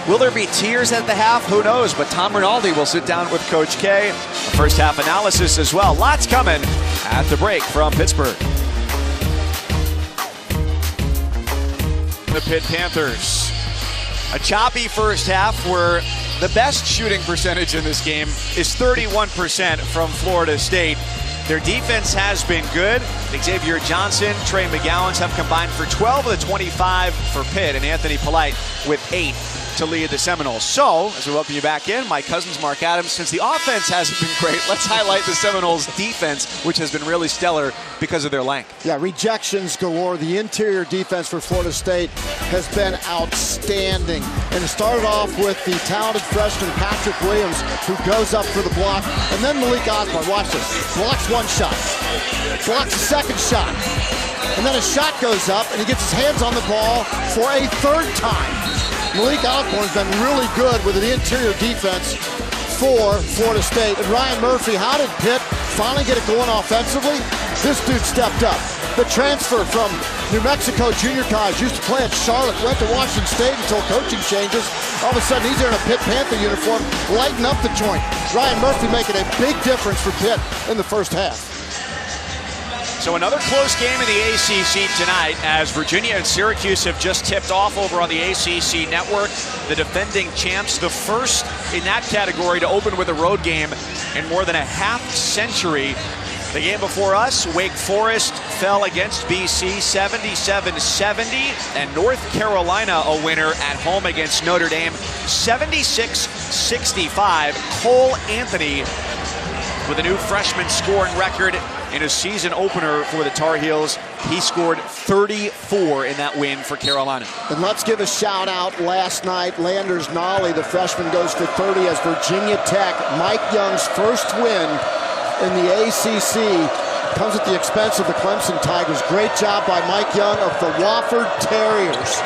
Will there be tears at the half? Who knows? But Tom Rinaldi will sit down with Coach K. A first half analysis as well. Lots coming at the break from Pittsburgh. The Pitt Panthers. A choppy first half where the best shooting percentage in this game is 31% from Florida State. Their defense has been good. Xavier Johnson, Trey McGowan's have combined for 12 of the 25 for Pitt, and Anthony Polite with 8 to lead the Seminoles. So, as we welcome you back in, my cousin's Mark Adams. Since the offense hasn't been great, let's highlight the Seminoles' defense, which has been really stellar because of their length. Yeah, rejections galore. The interior defense for Florida State has been outstanding. And it started off with the talented freshman Patrick Williams, who goes up for the block. And then Malik Osborne, watch this, blocks one shot, blocks a second shot. And then a shot goes up, and he gets his hands on the ball for a 3rd time. Malik Osborne's been really good with the interior defense for Florida State. And Ryan Murphy, how did Pitt finally get it going offensively? This dude stepped up. The transfer from New Mexico Junior College, used to play at Charlotte, went to Washington State until coaching changes. All of a sudden, he's there in a Pitt Panther uniform, lighting up the joint. Ryan Murphy making a big difference for Pitt in the first half. So another close game in the ACC tonight as Virginia and Syracuse have just tipped off over on the ACC network. The defending champs, the first in that category to open with a road game in more than a half century. The game before us, Wake Forest fell against BC 77-70, and North Carolina a winner at home against Notre Dame 76-65. Cole Anthony with a new freshman scoring record in a season opener for the Tar Heels. He scored 34 in that win for Carolina. And let's give a shout out last night. Landers Nolly, the freshman, goes for 30 as Virginia Tech. Mike Young's first win in the ACC comes at the expense of the Clemson Tigers. Great job by Mike Young of the Wofford Terriers.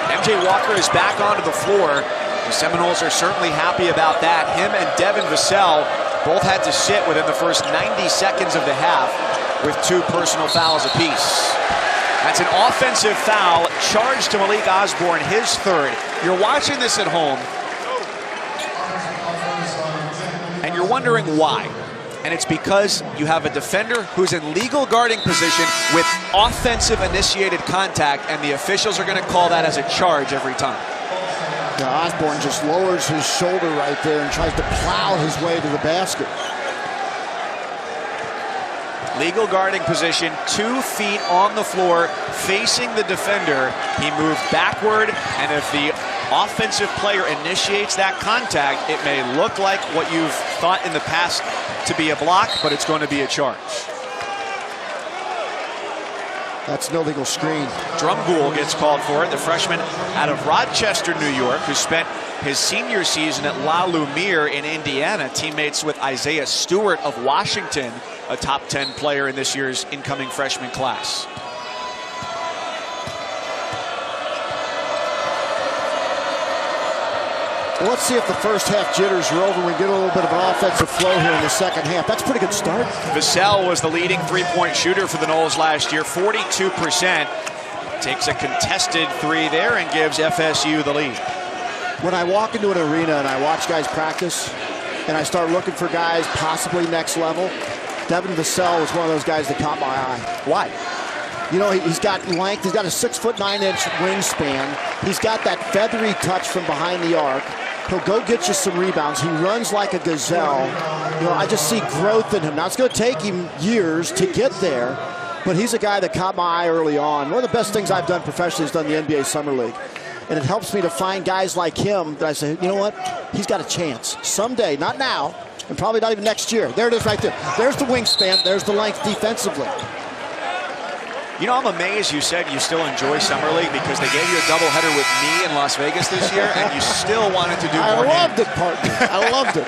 MJ Walker is back onto the floor. The Seminoles are certainly happy about that. Him and Devin Vassell both had to sit within the first 90 seconds of the half with 2 personal fouls apiece. That's an offensive foul charged to Malik Osborne, his 3rd. You're watching this at home, and you're wondering why. And it's because you have a defender who's in legal guarding position with offensive initiated contact, and the officials are going to call that as a charge every time. Yeah, Osborne just lowers his shoulder right there and tries to plow his way to the basket. Legal guarding position, 2 feet on the floor, facing the defender. He moved backward, and if the offensive player initiates that contact, it may look like what you've thought in the past to be a block, but it's going to be a charge. That's an illegal screen. Drumgoole gets called for it, the freshman out of Rochester, New York, who spent his senior season at La Lumiere in Indiana, teammates with Isaiah Stewart of Washington, a top 10 player in this year's incoming freshman class. Well, let's see if the first half jitters are over. We get a little bit of an offensive flow here in the second half. That's a pretty good start. Vassell was the leading 3-point shooter for the Noles last year, 42%. Takes a contested 3 there and gives FSU the lead. When I walk into an arena and I watch guys practice and I start looking for guys possibly next level, Devin Vassell was one of those guys that caught my eye. Why? You know, he's got length. He's got a 6'9" wingspan. He's got that feathery touch from behind the arc. He'll go get you some rebounds. He runs like a gazelle. You know, I just see growth in him. Now, it's going to take him years to get there, but he's a guy that caught my eye early on. One of the best things I've done professionally is done the NBA Summer League. And it helps me to find guys like him that I say, you know what? He's got a chance. Someday, not now, and probably not even next year. There it is right there. There's the wingspan. There's the length defensively. You know, I'm amazed you said you still enjoy Summer League because they gave you a doubleheader with me in Las Vegas this year, and you still wanted to do more. I loved it, partner. I loved it.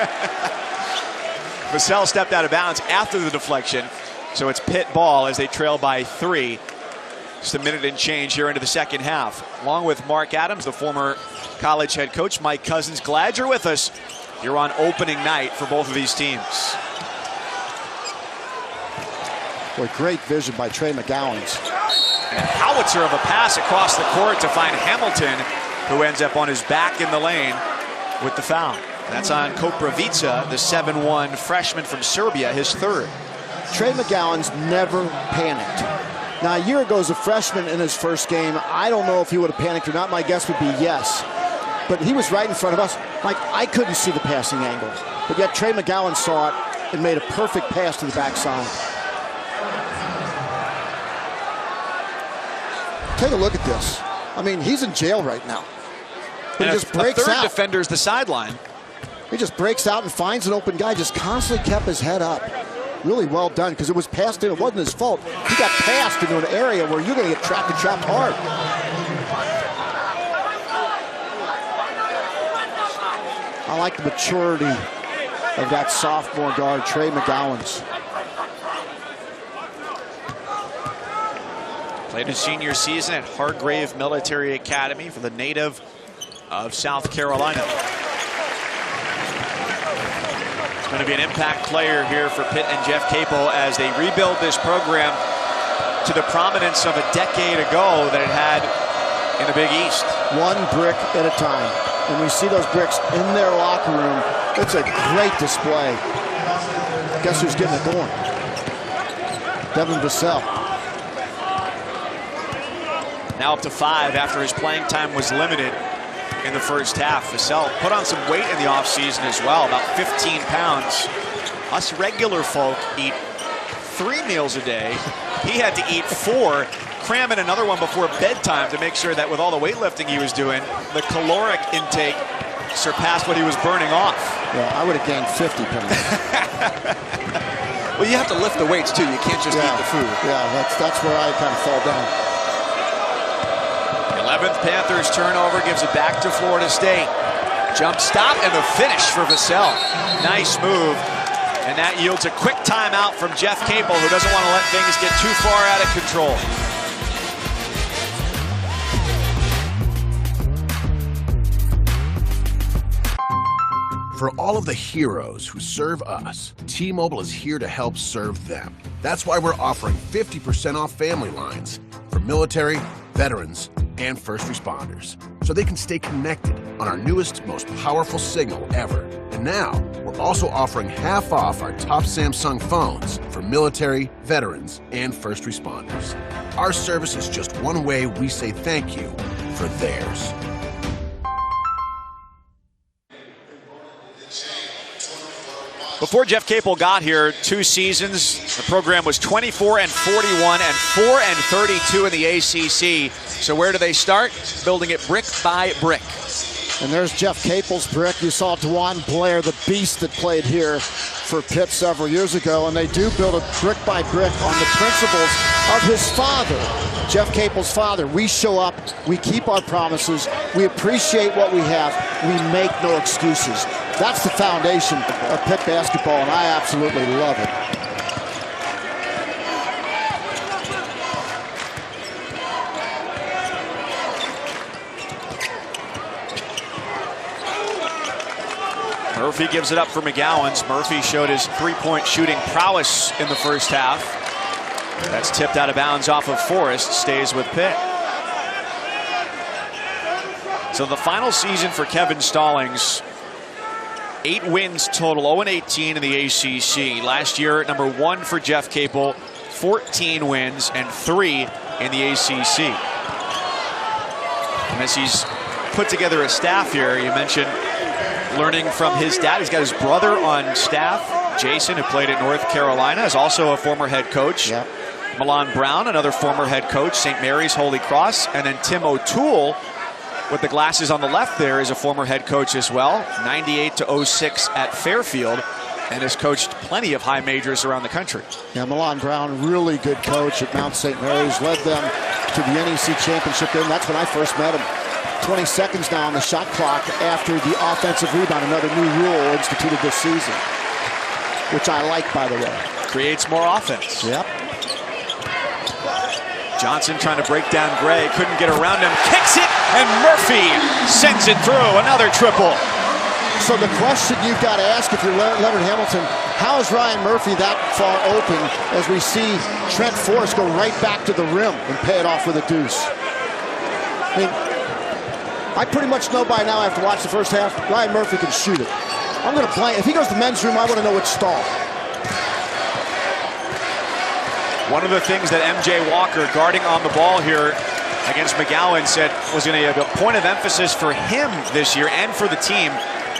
Vassell stepped out of bounds after the deflection, so it's Pitt ball as they trail by 3. Just a minute and change here into the second half. Along with Mark Adams, the former college head coach, Mike Cousins. Glad you're with us. You're on opening night for both of these teams. Boy, great vision by Trey McGowan's. And a howitzer of a pass across the court to find Hamilton, who ends up on his back in the lane with the foul. That's on Koprivica, the 7'1" freshman from Serbia, his 3rd. Trey McGowan's never panicked. Now, a year ago as a freshman in his first game, I don't know if he would have panicked or not. My guess would be yes. But he was right in front of us. Like, I couldn't see the passing angle. But yet Trey McGowan saw it and made a perfect pass to the backside. Take a look at this. I mean, he's in jail right now. But he just breaks third out. Defender's the sideline. He just breaks out and finds an open guy. Just constantly kept his head up. Really well done, because it was passed in. It wasn't his fault. He got passed into an area where you're going to get trapped and trapped hard. I like the maturity of that sophomore guard, Trey McGowan's. Played his senior season at Hargrave Military Academy for the native of South Carolina. He's going to be an impact player here for Pitt and Jeff Capel as they rebuild this program to the prominence of a decade ago that it had in the Big East. One brick at a time. And we see those bricks in their locker room. It's a great display. Guess who's getting it going? Devin Vassell. Now up to 5 after his playing time was limited in the first half. Vassell put on some weight in the offseason as well, about 15 pounds. Us regular folk eat 3 meals a day He had to eat 4, cram in another one before bedtime to make sure that with all the weightlifting he was doing, the caloric intake surpassed what he was burning off. Yeah, I would have gained 50 pounds. Well, you have to lift the weights too. You can't just eat the food. Yeah, that's where I kind of fall down. 11th Panthers turnover gives it back to Florida State. Jump stop and the finish for Vassell. Nice move. And that yields a quick timeout from Jeff Capel, who doesn't want to let things get too far out of control. For all of the heroes who serve us, T-Mobile is here to help serve them. That's why we're offering 50% off family lines for military, veterans, and first responders, so they can stay connected on our newest, most powerful signal ever. And now, we're also offering half off our top Samsung phones for military, veterans, and first responders. Our service is just one way we say thank you for theirs. Before Jeff Capel got here 2 seasons, the program was 24-41 and 4-32 in the ACC. So where do they start? Building it brick by brick. And there's Jeff Capel's brick. You saw Dwan Blair, the beast that played here for Pitt several years ago, and they do build it brick by brick on the principles of his father, Jeff Capel's father. We show up, we keep our promises, we appreciate what we have, we make no excuses. That's the foundation of Pitt basketball, and I absolutely love it. Murphy gives it up for McGowens. Murphy showed his three-point shooting prowess in the first half. That's tipped out of bounds off of Forrest, stays with Pitt. So the final season for Kevin Stallings, 8 wins total, 0-18 in the ACC. Last year, number 1 for Jeff Capel, 14 wins and 3 in the ACC. And as he's put together a staff here, you mentioned learning from his dad. He's got his brother on staff, Jason, who played at North Carolina, is also a former head coach. Yep. Milan Brown, another former head coach, St. Mary's Holy Cross. And then Tim O'Toole, with the glasses on the left there, is a former head coach as well. 98-06 at Fairfield, and has coached plenty of high majors around the country. Yeah, Milan Brown, really good coach at Mount St. Mary's, led them to the NEC championship there, and that's when I first met him. 20 seconds now on the shot clock after the offensive rebound, another new rule instituted this season, which I like, by the way. Creates more offense. Yep. Johnson trying to break down Gray, couldn't get around him, kicks it, and Murphy sends it through, another triple. So the question you've got to ask if you're Leonard Hamilton, how is Ryan Murphy that far open as we see Trent Forrest go right back to the rim and pay it off with a deuce? I mean, I pretty much know by now after watching the first half, Ryan Murphy can shoot it. I'm going to play. If he goes to the men's room, I want to know which stall. One of the things that MJ Walker, guarding on the ball here against McGowan, said was going to be a point of emphasis for him this year and for the team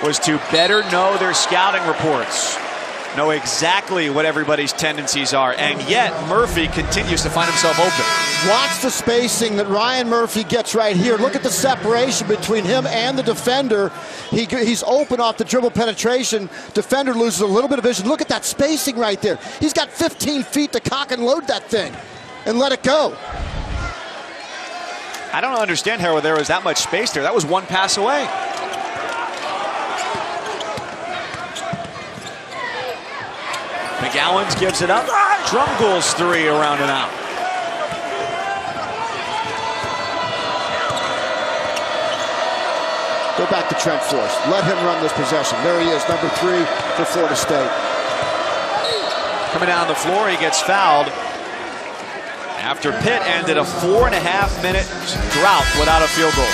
was to better know their scouting reports. Know exactly what everybody's tendencies are, and yet Murphy continues to find himself open. Watch the spacing that Ryan Murphy gets right here. Look at the separation between him and the defender. He's open off the dribble penetration. Defender loses a little bit of vision. Look at that spacing right there. He's got 15 feet to cock and load that thing and let it go. I don't understand how there was that much space there. That was one pass away. McGowens gives it up. Drumgool's 3 around and out. Go back to Trent Forrest. Let him run this possession. There he is, number 3 for Florida State. Coming down the floor, he gets fouled after Pitt ended a 4.5-minute drought without a field goal.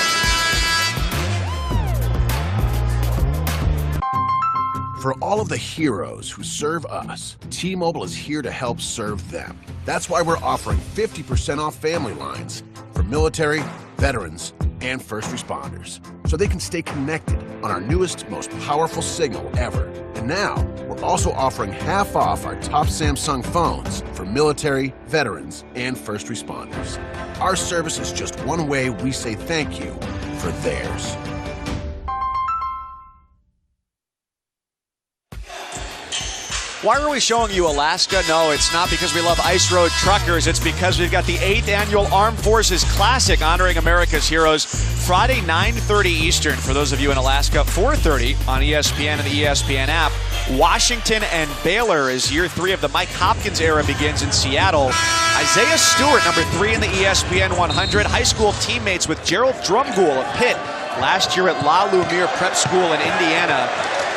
For all of the heroes who serve us, T-Mobile is here to help serve them. That's why we're offering 50% off family lines for military, veterans, and first responders, so they can stay connected on our newest, most powerful signal ever. And now, we're also offering half off our top Samsung phones for military, veterans, and first responders. Our service is just one way we say thank you for theirs. Why are we showing you Alaska? No, it's not because we love ice road truckers. It's because we've got the 8th Annual Armed Forces Classic honoring America's heroes. Friday, 9:30 Eastern for those of you in Alaska, 4:30 on ESPN and the ESPN app. Washington and Baylor as year 3 of the Mike Hopkins era begins in Seattle. Isaiah Stewart, number 3 in the ESPN 100. High school teammates with Gerald Drumgoole of Pitt last year at La Lumiere Prep School in Indiana.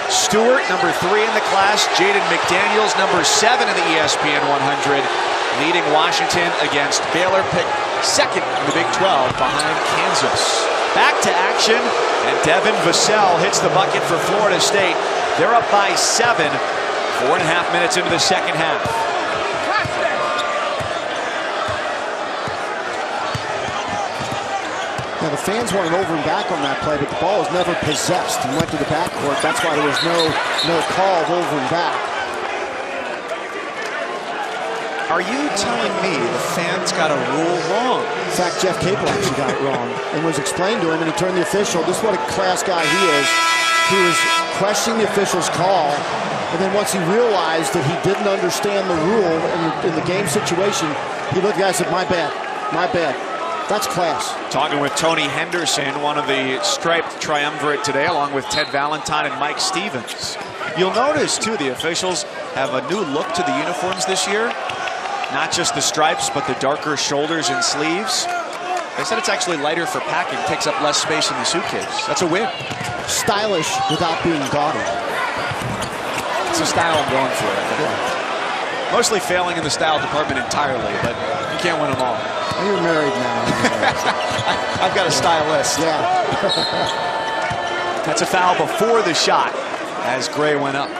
Stewart, number 3 in the class. Jaden McDaniels, number 7 in the ESPN 100, leading Washington against Baylor, picked 2nd in the Big 12 behind Kansas. Back to action, and Devin Vassell hits the bucket for Florida State. They're up by 7, 4.5 minutes into the second half. Now, the fans wanted over and back on that play, but the ball was never possessed and went to the backcourt. That's why there was no call of over and back. Are you telling me the fans got a rule wrong? In fact, Jeff Capel actually got it wrong and was explained to him, and he turned the official. This is what a class guy he is. He was questioning the official's call, and then once he realized that he didn't understand the rule in the game situation, he looked at the guy and said, my bad, my bad. That's class. Talking with Tony Henderson, one of the striped triumvirate today, along with Ted Valentine and Mike Stevens. You'll notice, too, the officials have a new look to the uniforms this year. Not just the stripes, but the darker shoulders and sleeves. They said it's actually lighter for packing, takes up less space in the suitcase. That's a win. Stylish without being gaudy. It's the style I'm going for. Yeah. Mostly failing in the style department entirely, but you can't win them all. You're married now. I've got a stylist. Yeah. That's a foul before the shot as Gray went up.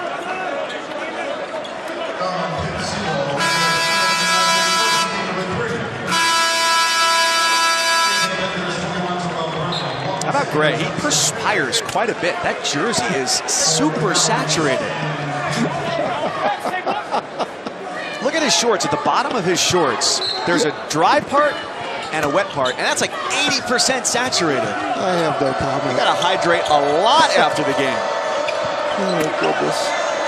How about Gray? He perspires quite a bit. That jersey is super saturated. Look at his shorts. At the bottom of his shorts, there's a dry part and a wet part, and that's like 80% saturated. I have no comment. You gotta hydrate a lot after the game. Oh, goodness.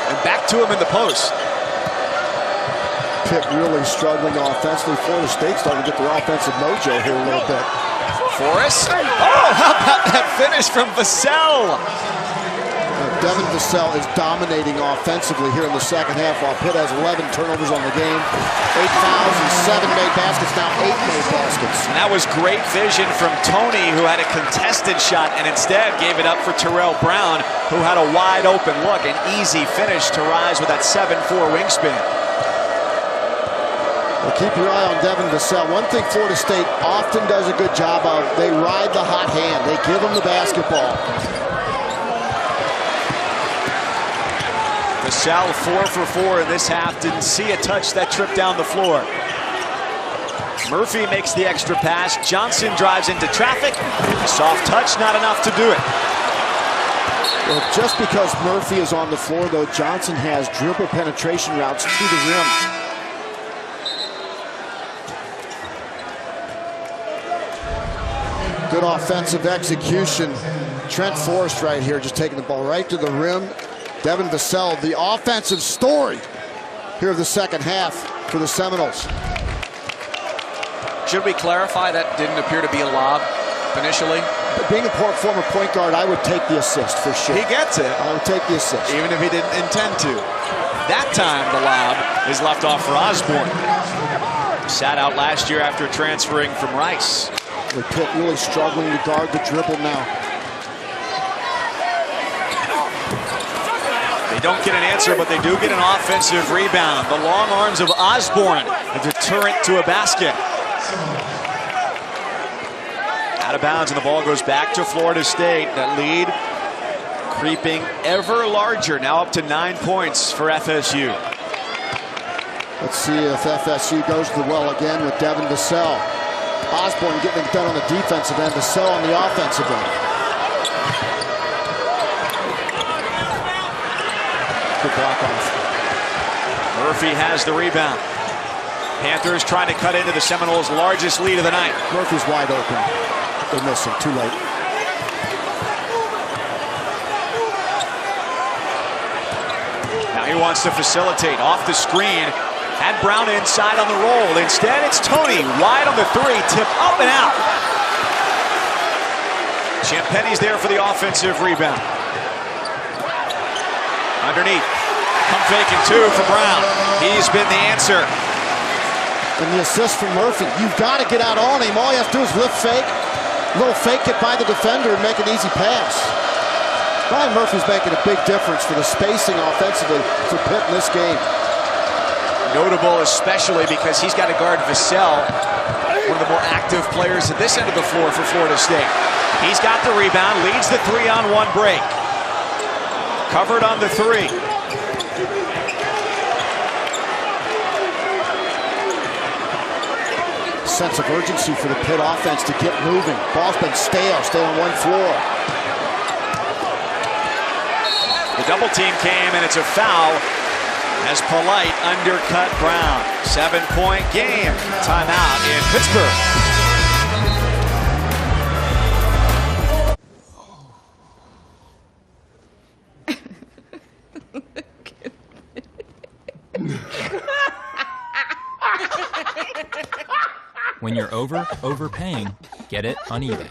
And back to him in the post. Pitt really struggling offensively. Florida State starting to get their offensive mojo here a little bit. Forrest. Oh, how about that finish from Vassell? Devin Vassell is dominating offensively here in the second half, while Pitt has 11 turnovers on the game, 8 fouls and 7 made baskets, now 8 made baskets. And that was great vision from Tony, who had a contested shot and instead gave it up for Terrell Brown, who had a wide open look, an easy finish to rise with that 7-4 wingspan. Well, keep your eye on Devin Vassell. One thing Florida State often does a good job of, they ride the hot hand. They give them the basketball. Vassell 4 for 4 in this half. Didn't see a touch that trip down the floor. Murphy makes the extra pass. Johnson drives into traffic. Soft touch, not enough to do it. Well, just because Murphy is on the floor, though, Johnson has dribble penetration routes to the rim. Good offensive execution. Trent Forrest right here, just taking the ball right to the rim. Devin Vassell, the offensive story here of the second half for the Seminoles. Should we clarify that didn't appear to be a lob initially? But being a former point guard, I would take the assist for sure. He gets it. I would take the assist. Even if he didn't intend to. That time the lob is left off for Osborne. Sat out last year after transferring from Rice. The Pitt really struggling to guard the dribble now. They don't get an answer, but they do get an offensive rebound. The long arms of Osborne, a deterrent to a basket. Out of bounds, and the ball goes back to Florida State. That lead creeping ever larger, now up to 9 points for FSU. Let's see if FSU goes to the well again with Devin Vassell. Osborne getting it done on the defensive end, Vassell on the offensive end. Good block off. Murphy has the rebound. Panthers trying to cut into the Seminoles' largest lead of the night. Murphy's wide open. They miss him, too late. Now he wants to facilitate off the screen. Had Brown inside on the roll. Instead, it's Tony wide on the three. Tip up and out. Champagne's there for the offensive rebound. Underneath. Pump faking two for Brown. He's been the answer. And the assist from Murphy. You've got to get out on him. All you have to do is lift fake. Little fake it by the defender and make an easy pass. Brian Murphy's making a big difference for the spacing offensively for Pitt in this game. Notable especially because he's got to guard Vassell, one of the more active players at this end of the floor for Florida State. He's got the rebound, leads the 3-on-1 break. Covered on the three. Sense of urgency for the Pitt offense to get moving. Ball's been stay on one floor. The double team came and it's a foul as Polite undercut Brown. 7-point game. Timeout in Pittsburgh. When you're overpaying, get it on eBay.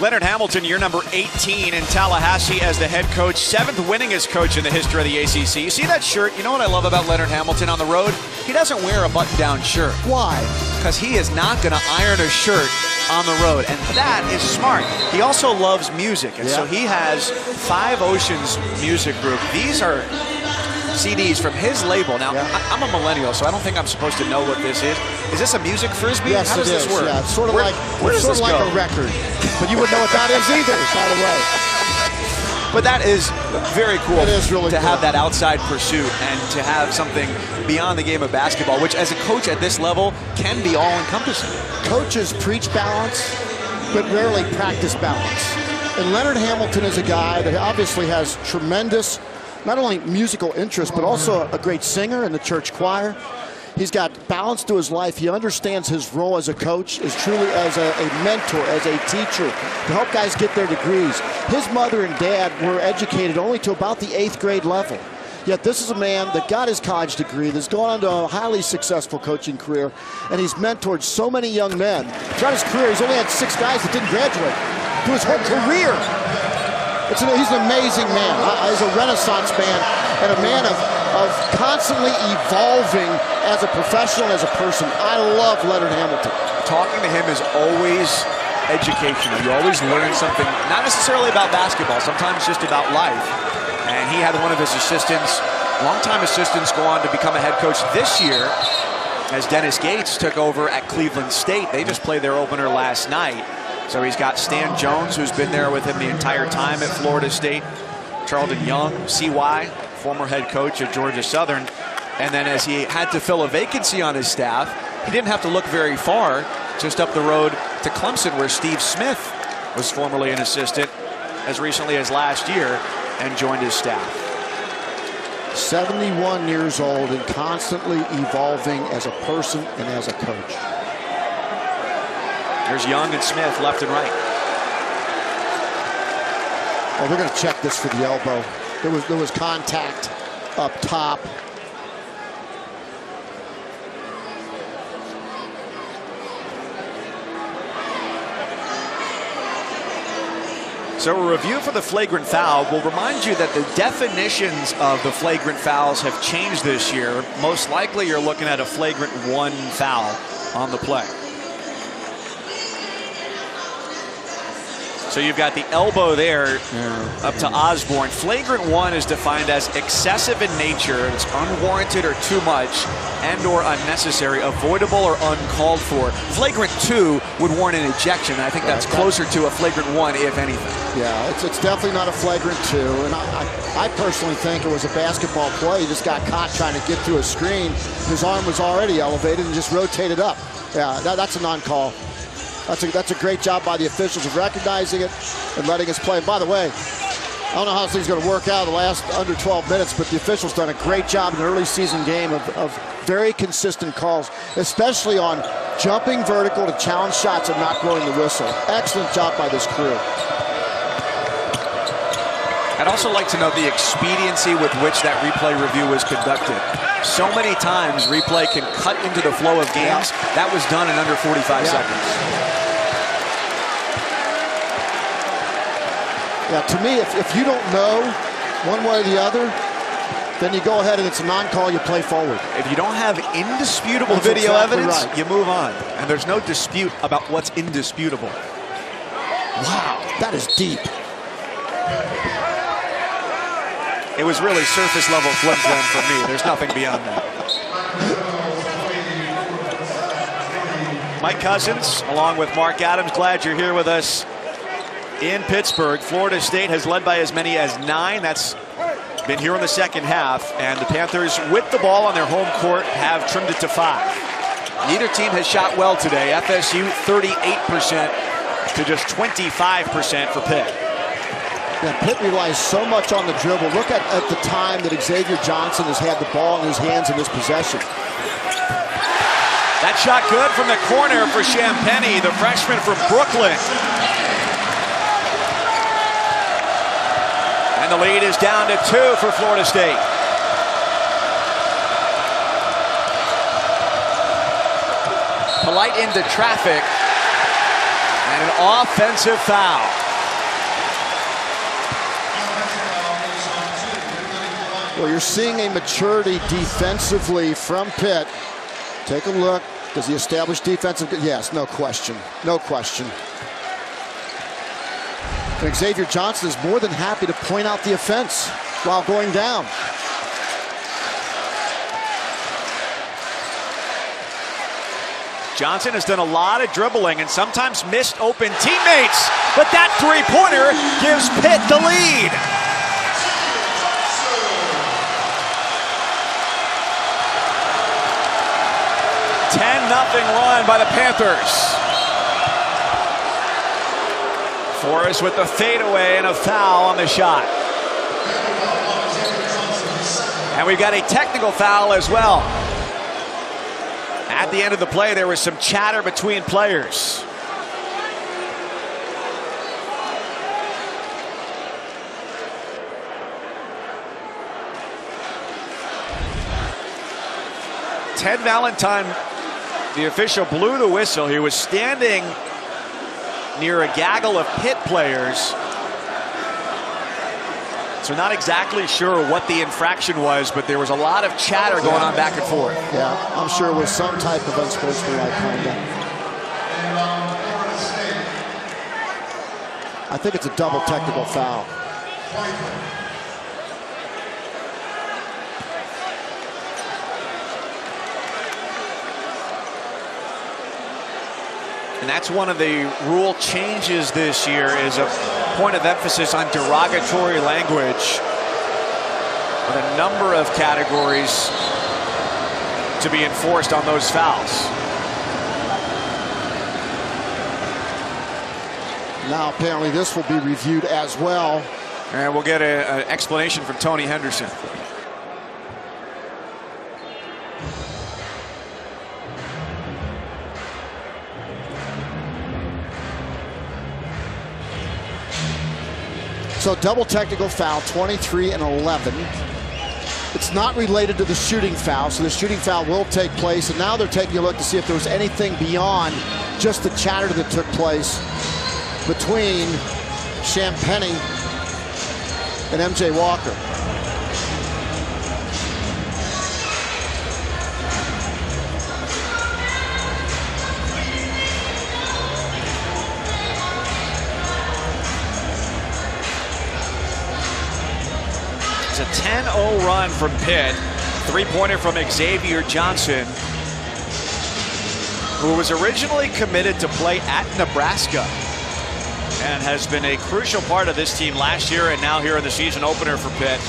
Leonard Hamilton, year number 18 in Tallahassee as the head coach, 7th winningest coach in the history of the ACC. You see that shirt? You know what I love about Leonard Hamilton on the road? He doesn't wear a button-down shirt. Why? Because he is not going to iron a shirt on the road, and that is smart. He also loves music, and so he has Five Oceans Music Group. These are CDs from his label. Now, I'm a millennial, so I don't think I'm supposed to know what this is. Is this a music frisbee? Yes, How does this work? Yeah, it's sort of like a record. But you wouldn't know what that is either, by the way. But that is very cool. It is really to cool. have that outside pursuit and to have something beyond the game of basketball, which as a coach at this level can be all-encompassing. Coaches preach balance, but rarely practice balance. And Leonard Hamilton is a guy that obviously has tremendous, not only musical interest, but also a great singer in the church choir. He's got balance to his life. He understands his role as a coach, is truly as a mentor, as a teacher, to help guys get their degrees. His mother and dad were educated only to about the 8th grade level. Yet this is a man that got his college degree, that's gone on to a highly successful coaching career, and he's mentored so many young men. Throughout his career, he's only had 6 guys that didn't graduate through his whole career. He's an amazing man. He's a Renaissance man and a man of constantly evolving as a professional, as a person. I love Leonard Hamilton. Talking to him is always educational. You always learn something, not necessarily about basketball, sometimes just about life. And he had one of his assistants, longtime assistants, go on to become a head coach this year as Dennis Gates took over at Cleveland State. They just played their opener last night. So he's got Stan Jones, who's been there with him the entire time at Florida State. Charlton Young, CY, former head coach at Georgia Southern. And then as he had to fill a vacancy on his staff, he didn't have to look very far, just up the road to Clemson, where Steve Smith was formerly an assistant as recently as last year and joined his staff. 71 years old and constantly evolving as a person and as a coach. There's Young and Smith left and right. Oh, they're going to check this for the elbow. There was contact up top. So a review for the flagrant foul will remind you that the definitions of the flagrant fouls have changed this year. Most likely you're looking at a flagrant 1 foul on the play. So you've got the elbow there up to Osborne. Flagrant 1 is defined as excessive in nature. It's unwarranted or too much and or unnecessary, avoidable or uncalled for. Flagrant 2 would warrant an ejection. I think that's closer to a flagrant 1, if anything. Yeah, it's definitely not a flagrant 2. And I personally think it was a basketball play. He just got caught trying to get through a screen. His arm was already elevated and just rotated up. Yeah, that's a non-call. That's a great job by the officials of recognizing it and letting us play. And by the way, I don't know how this thing's going to work out the last under 12 minutes, but the officials done a great job in an early season game of very consistent calls, especially on jumping vertical to challenge shots and not blowing the whistle. Excellent job by this crew. I'd also like to know the expediency with which that replay review was conducted. So many times replay can cut into the flow of games. That was done in under 45 seconds. Yeah, to me, if you don't know one way or the other, then you go ahead and it's a non-call, you play forward. If you don't have indisputable That's video exactly evidence, right. you move on. And there's no dispute about what's indisputable. Wow, that is deep. It was really surface level flim-flam for me. There's nothing beyond that. Mike Cousins, along with Mark Adams, glad you're here with us in Pittsburgh. Florida State has led by as many as 9. That's been here in the second half. And the Panthers, with the ball on their home court, have trimmed it to 5. Neither team has shot well today. FSU 38% to just 25% for Pitt. Yeah, Pitt relies so much on the dribble. Look at the time that Xavier Johnson has had the ball in his hands in this possession. That shot good from the corner for Champagny, the freshman from Brooklyn. And the lead is down to 2 for Florida State. Polite into traffic. And an offensive foul. Well, you're seeing a maturity defensively from Pitt. Take a look. Does he establish defensive? Yes, no question. No question. And Xavier Johnson is more than happy to point out the offense while going down. Johnson has done a lot of dribbling and sometimes missed open teammates, but that three-pointer gives Pitt the lead. Nothing run by the Panthers. Forrest with the fadeaway and a foul on the shot. And we've got a technical foul as well. At the end of the play, there was some chatter between players. Ted Valentine, the official, blew the whistle. He was standing near a gaggle of Pitt players. So not exactly sure what the infraction was, but there was a lot of chatter going on back and forth. Yeah, I'm sure it was some type of unsportsmanlike conduct. I think it's a double technical foul. And that's one of the rule changes this year, is a point of emphasis on derogatory language with a number of categories to be enforced on those fouls. Now apparently this will be reviewed as well. And we'll get an explanation from Tony Henderson. So double technical foul, 23 and 11. It's not related to the shooting foul, so the shooting foul will take place. And now they're taking a look to see if there was anything beyond just the chatter that took place between Champagny and MJ Walker. 10-0 run from Pitt. Three-pointer from Xavier Johnson, who was originally committed to play at Nebraska and has been a crucial part of this team last year and now here in the season opener for Pitt.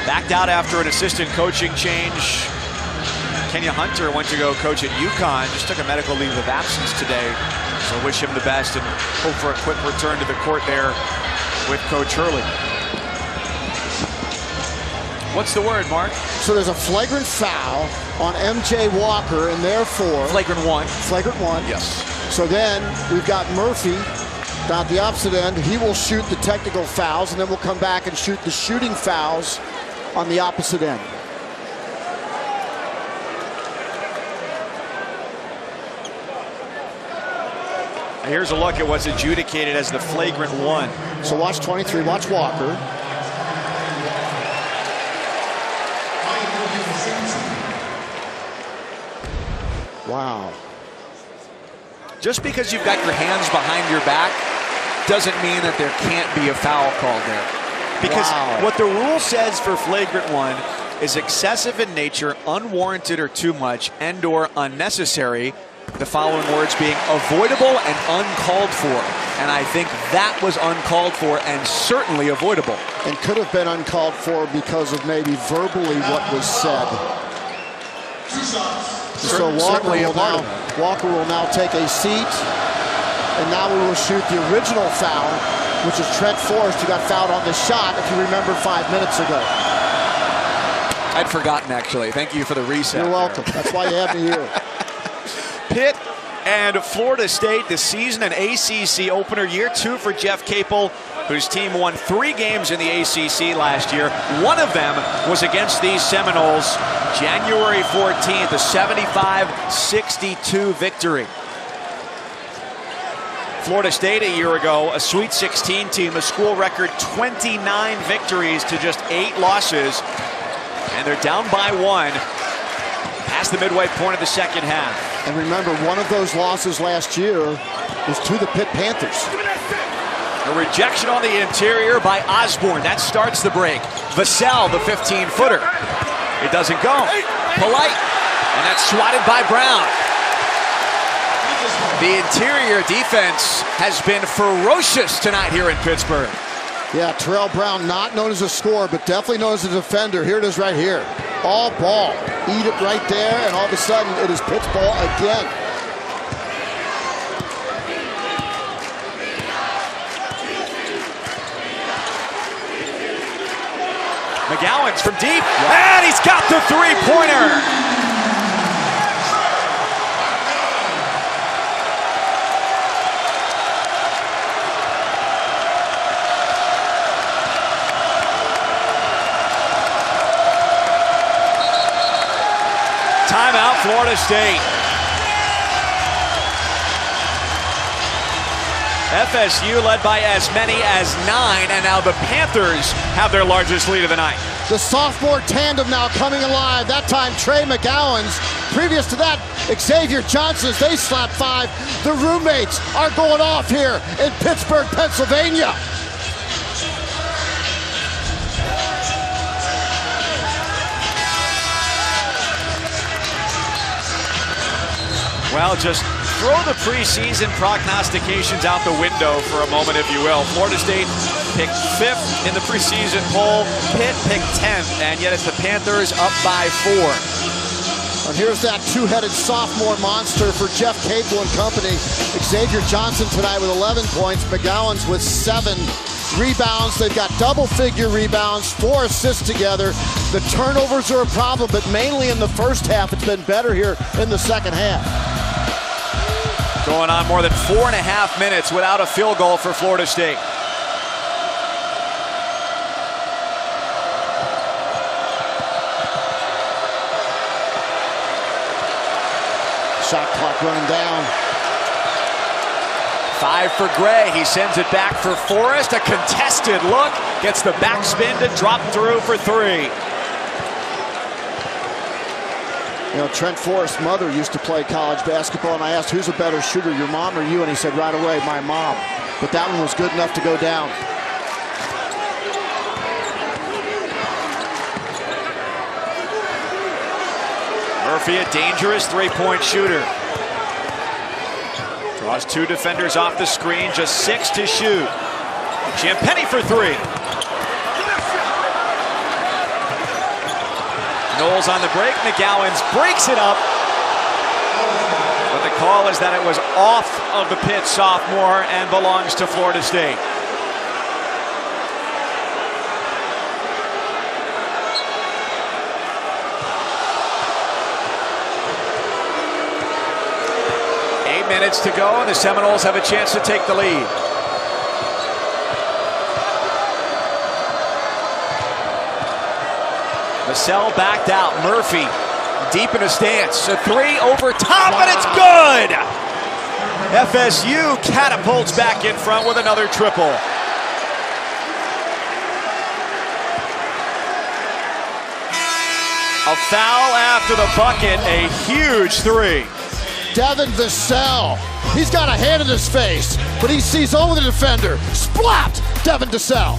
Backed out after an assistant coaching change. Kenya Hunter went to go coach at UConn, just took a medical leave of absence today. So wish him the best and hope for a quick return to the court there with Coach Hurley. What's the word, Mark? So there's a flagrant foul on MJ Walker, and therefore... Flagrant one. Flagrant one. Yes. So then we've got Murphy down at the opposite end. He will shoot the technical fouls, and then we'll come back and shoot the shooting fouls on the opposite end. Here's a look at what's adjudicated as the flagrant one. So watch 23, watch Walker. Wow. Just because you've got your hands behind your back doesn't mean that there can't be a foul called there. Because what the rule says for flagrant one is excessive in nature, unwarranted or too much, and or unnecessary. The following words being avoidable and uncalled for. And I think that was uncalled for and certainly avoidable. And could have been uncalled for because of maybe verbally what was said. So Walker will now take a seat. And now we will shoot the original foul, which is Trent Forrest, who got fouled on the shot, if you remember 5 minutes ago. I'd forgotten, actually. Thank you for the reset. You're welcome. That's why you have me here. Pitt and Florida State, the season and ACC opener, year 2 for Jeff Capel, whose team won 3 games in the ACC last year. One of them was against these Seminoles, January 14th, a 75-62 victory. Florida State a year ago, a Sweet 16 team, a school record 29 victories to just 8 losses. And they're down by 1 past the midway point of the second half. And remember, one of those losses last year was to the Pitt Panthers. A rejection on the interior by Osborne. That starts the break. Vassell, the 15-footer. It doesn't go. Polite. And that's swatted by Brown. The interior defense has been ferocious tonight here in Pittsburgh. Yeah, Terrell Brown, not known as a scorer, but definitely known as a defender. Here it is right here. All ball. Eat it right there, and all of a sudden it is Pitt's ball again. McGowan's from deep, and he's got the three-pointer. Timeout, Florida State. FSU led by as many as 9, and now the Panthers have their largest lead of the night. The sophomore tandem now coming alive. That time, Trey McGowan's. Previous to that, Xavier Johnson's. They slap 5. The roommates are going off here in Pittsburgh, Pennsylvania. Well, just throw the preseason prognostications out the window for a moment, if you will. Florida State picked 5th in the preseason poll. Pitt picked 10th, and yet it's the Panthers up by 4. And here's that two-headed sophomore monster for Jeff Capel and company. Xavier Johnson tonight with 11 points. McGowan's with 7 rebounds. They've got double-figure rebounds, 4 assists together. The turnovers are a problem, but mainly in the first half. It's been better here in the second half. Going on more than 4.5 minutes without a field goal for Florida State. Shot clock running down. 5 for Gray. He sends it back for Forrest. A contested look. Gets the backspin to drop through for 3. You know, Trent Forrest's mother used to play college basketball, and I asked, who's a better shooter, your mom or you? And he said right away, my mom. But that one was good enough to go down. Murphy, a dangerous three-point shooter. Draws 2 defenders off the screen, just 6 to shoot. Champagnie for 3. Knowles on the break. McGowan's breaks it up. But the call is that it was off of the Pitt sophomore and belongs to Florida State. Minutes to go, and the Seminoles have a chance to take the lead. Vassell backed out. Murphy deep in a stance. A 3 over top, and it's good! FSU catapults back in front with another triple. A foul after the bucket, a huge 3. Devin Vassell, he's got a hand in his face, but he sees over the defender. Splat! Devin Vassell.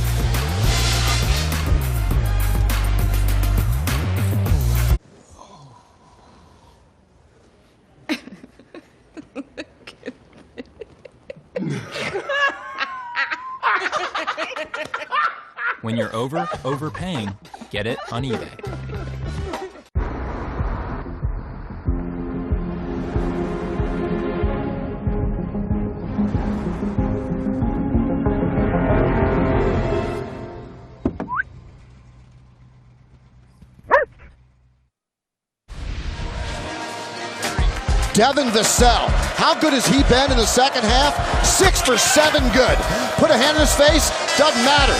When you're overpaying, get it on eBay. Devin Vassell, how good has he been in the second half? 6 for 7 good. Put a hand in his face, doesn't matter.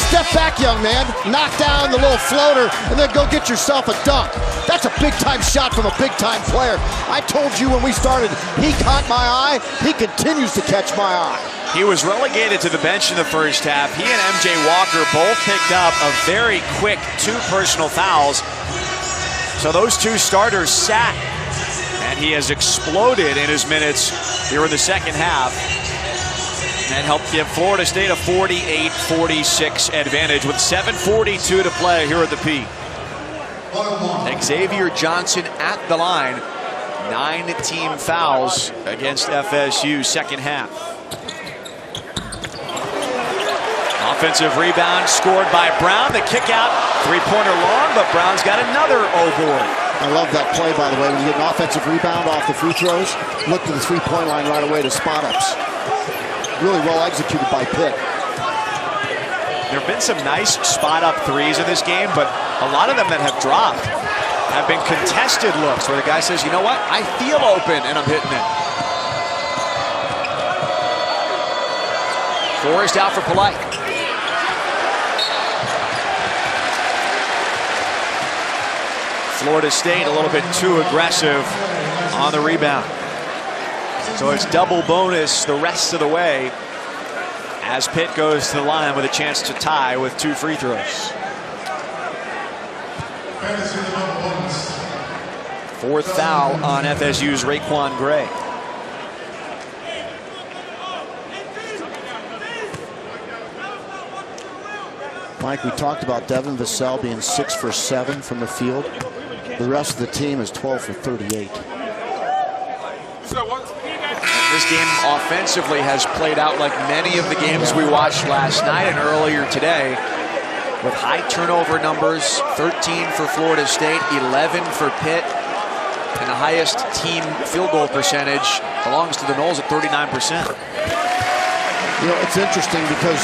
Step back, young man. Knock down the little floater, and then go get yourself a dunk. That's a big-time shot from a big-time player. I told you when we started, he caught my eye. He continues to catch my eye. He was relegated to the bench in the first half. He and MJ Walker both picked up a very quick 2 personal fouls. So those 2 starters sat. And he has exploded in his minutes here in the second half and helped give Florida State a 48-46 advantage with 7:42 to play here at the P. Xavier Johnson at the line. 9 team fouls against FSU second half. Offensive rebound scored by Brown. The kick out, 3-pointer long, but Brown's got another O-board. I love that play, by the way. When you get an offensive rebound off the free throws, look to the 3-point line right away to spot-ups. Really well executed by Pitt. There have been some nice spot-up threes in this game, but a lot of them that have dropped have been contested looks where the guy says, you know what, I feel open and I'm hitting it. Forrest out for Polite. Florida State a little bit too aggressive on the rebound. So it's double bonus the rest of the way as Pitt goes to the line with a chance to tie with 2 free throws. 4th foul on FSU's Raekwon Gray. Mike, we talked about Devin Vassell being 6 for 7 from the field. The rest of the team is 12 for 38. This game offensively has played out like many of the games we watched last night and earlier today, with high turnover numbers. 13 for Florida State, 11 for Pitt, and the highest team field goal percentage belongs to the Noles at 39%. You know, it's interesting because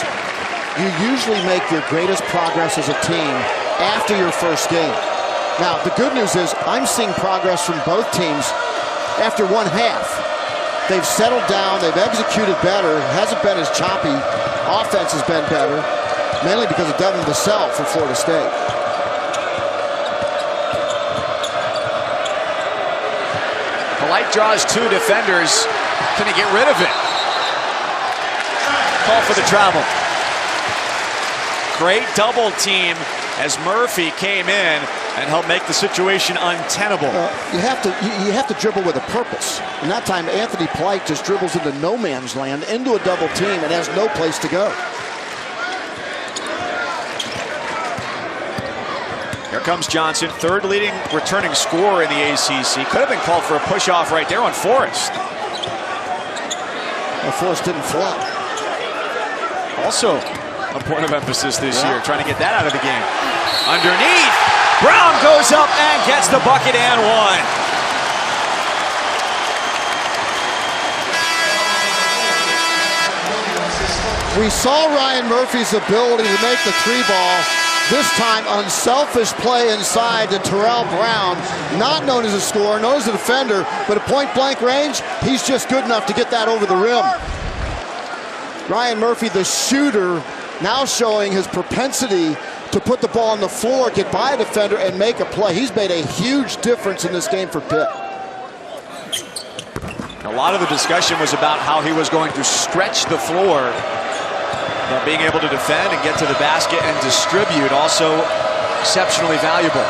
you usually make your greatest progress as a team after your first game. Now, the good news is I'm seeing progress from both teams after one half. They've settled down, they've executed better, it hasn't been as choppy. Offense has been better, mainly because of Devin Vassell for Florida State. Polite draws 2 defenders. Can he get rid of it? Call for the travel. Great double team as Murphy came in and helped make the situation untenable. You have to dribble with a purpose. And that time Anthony Polite just dribbles into no man's land, into a double team, and has no place to go. Here comes Johnson, third leading returning scorer in the ACC. Could have been called for a push-off right there on Forrest. Well, Forrest didn't flop. Also a point of emphasis this year, trying to get that out of the game. Underneath, Brown goes up and gets the bucket and one. We saw Ryan Murphy's ability to make the three ball. This time, unselfish play inside to Terrell Brown, not known as a scorer, known as a defender, but at point-blank range, he's just good enough to get that over the rim. Ryan Murphy, the shooter, now showing his propensity to put the ball on the floor, get by a defender, and make a play. He's made a huge difference in this game for Pitt. A lot of the discussion was about how he was going to stretch the floor. But being able to defend and get to the basket and distribute, also exceptionally valuable.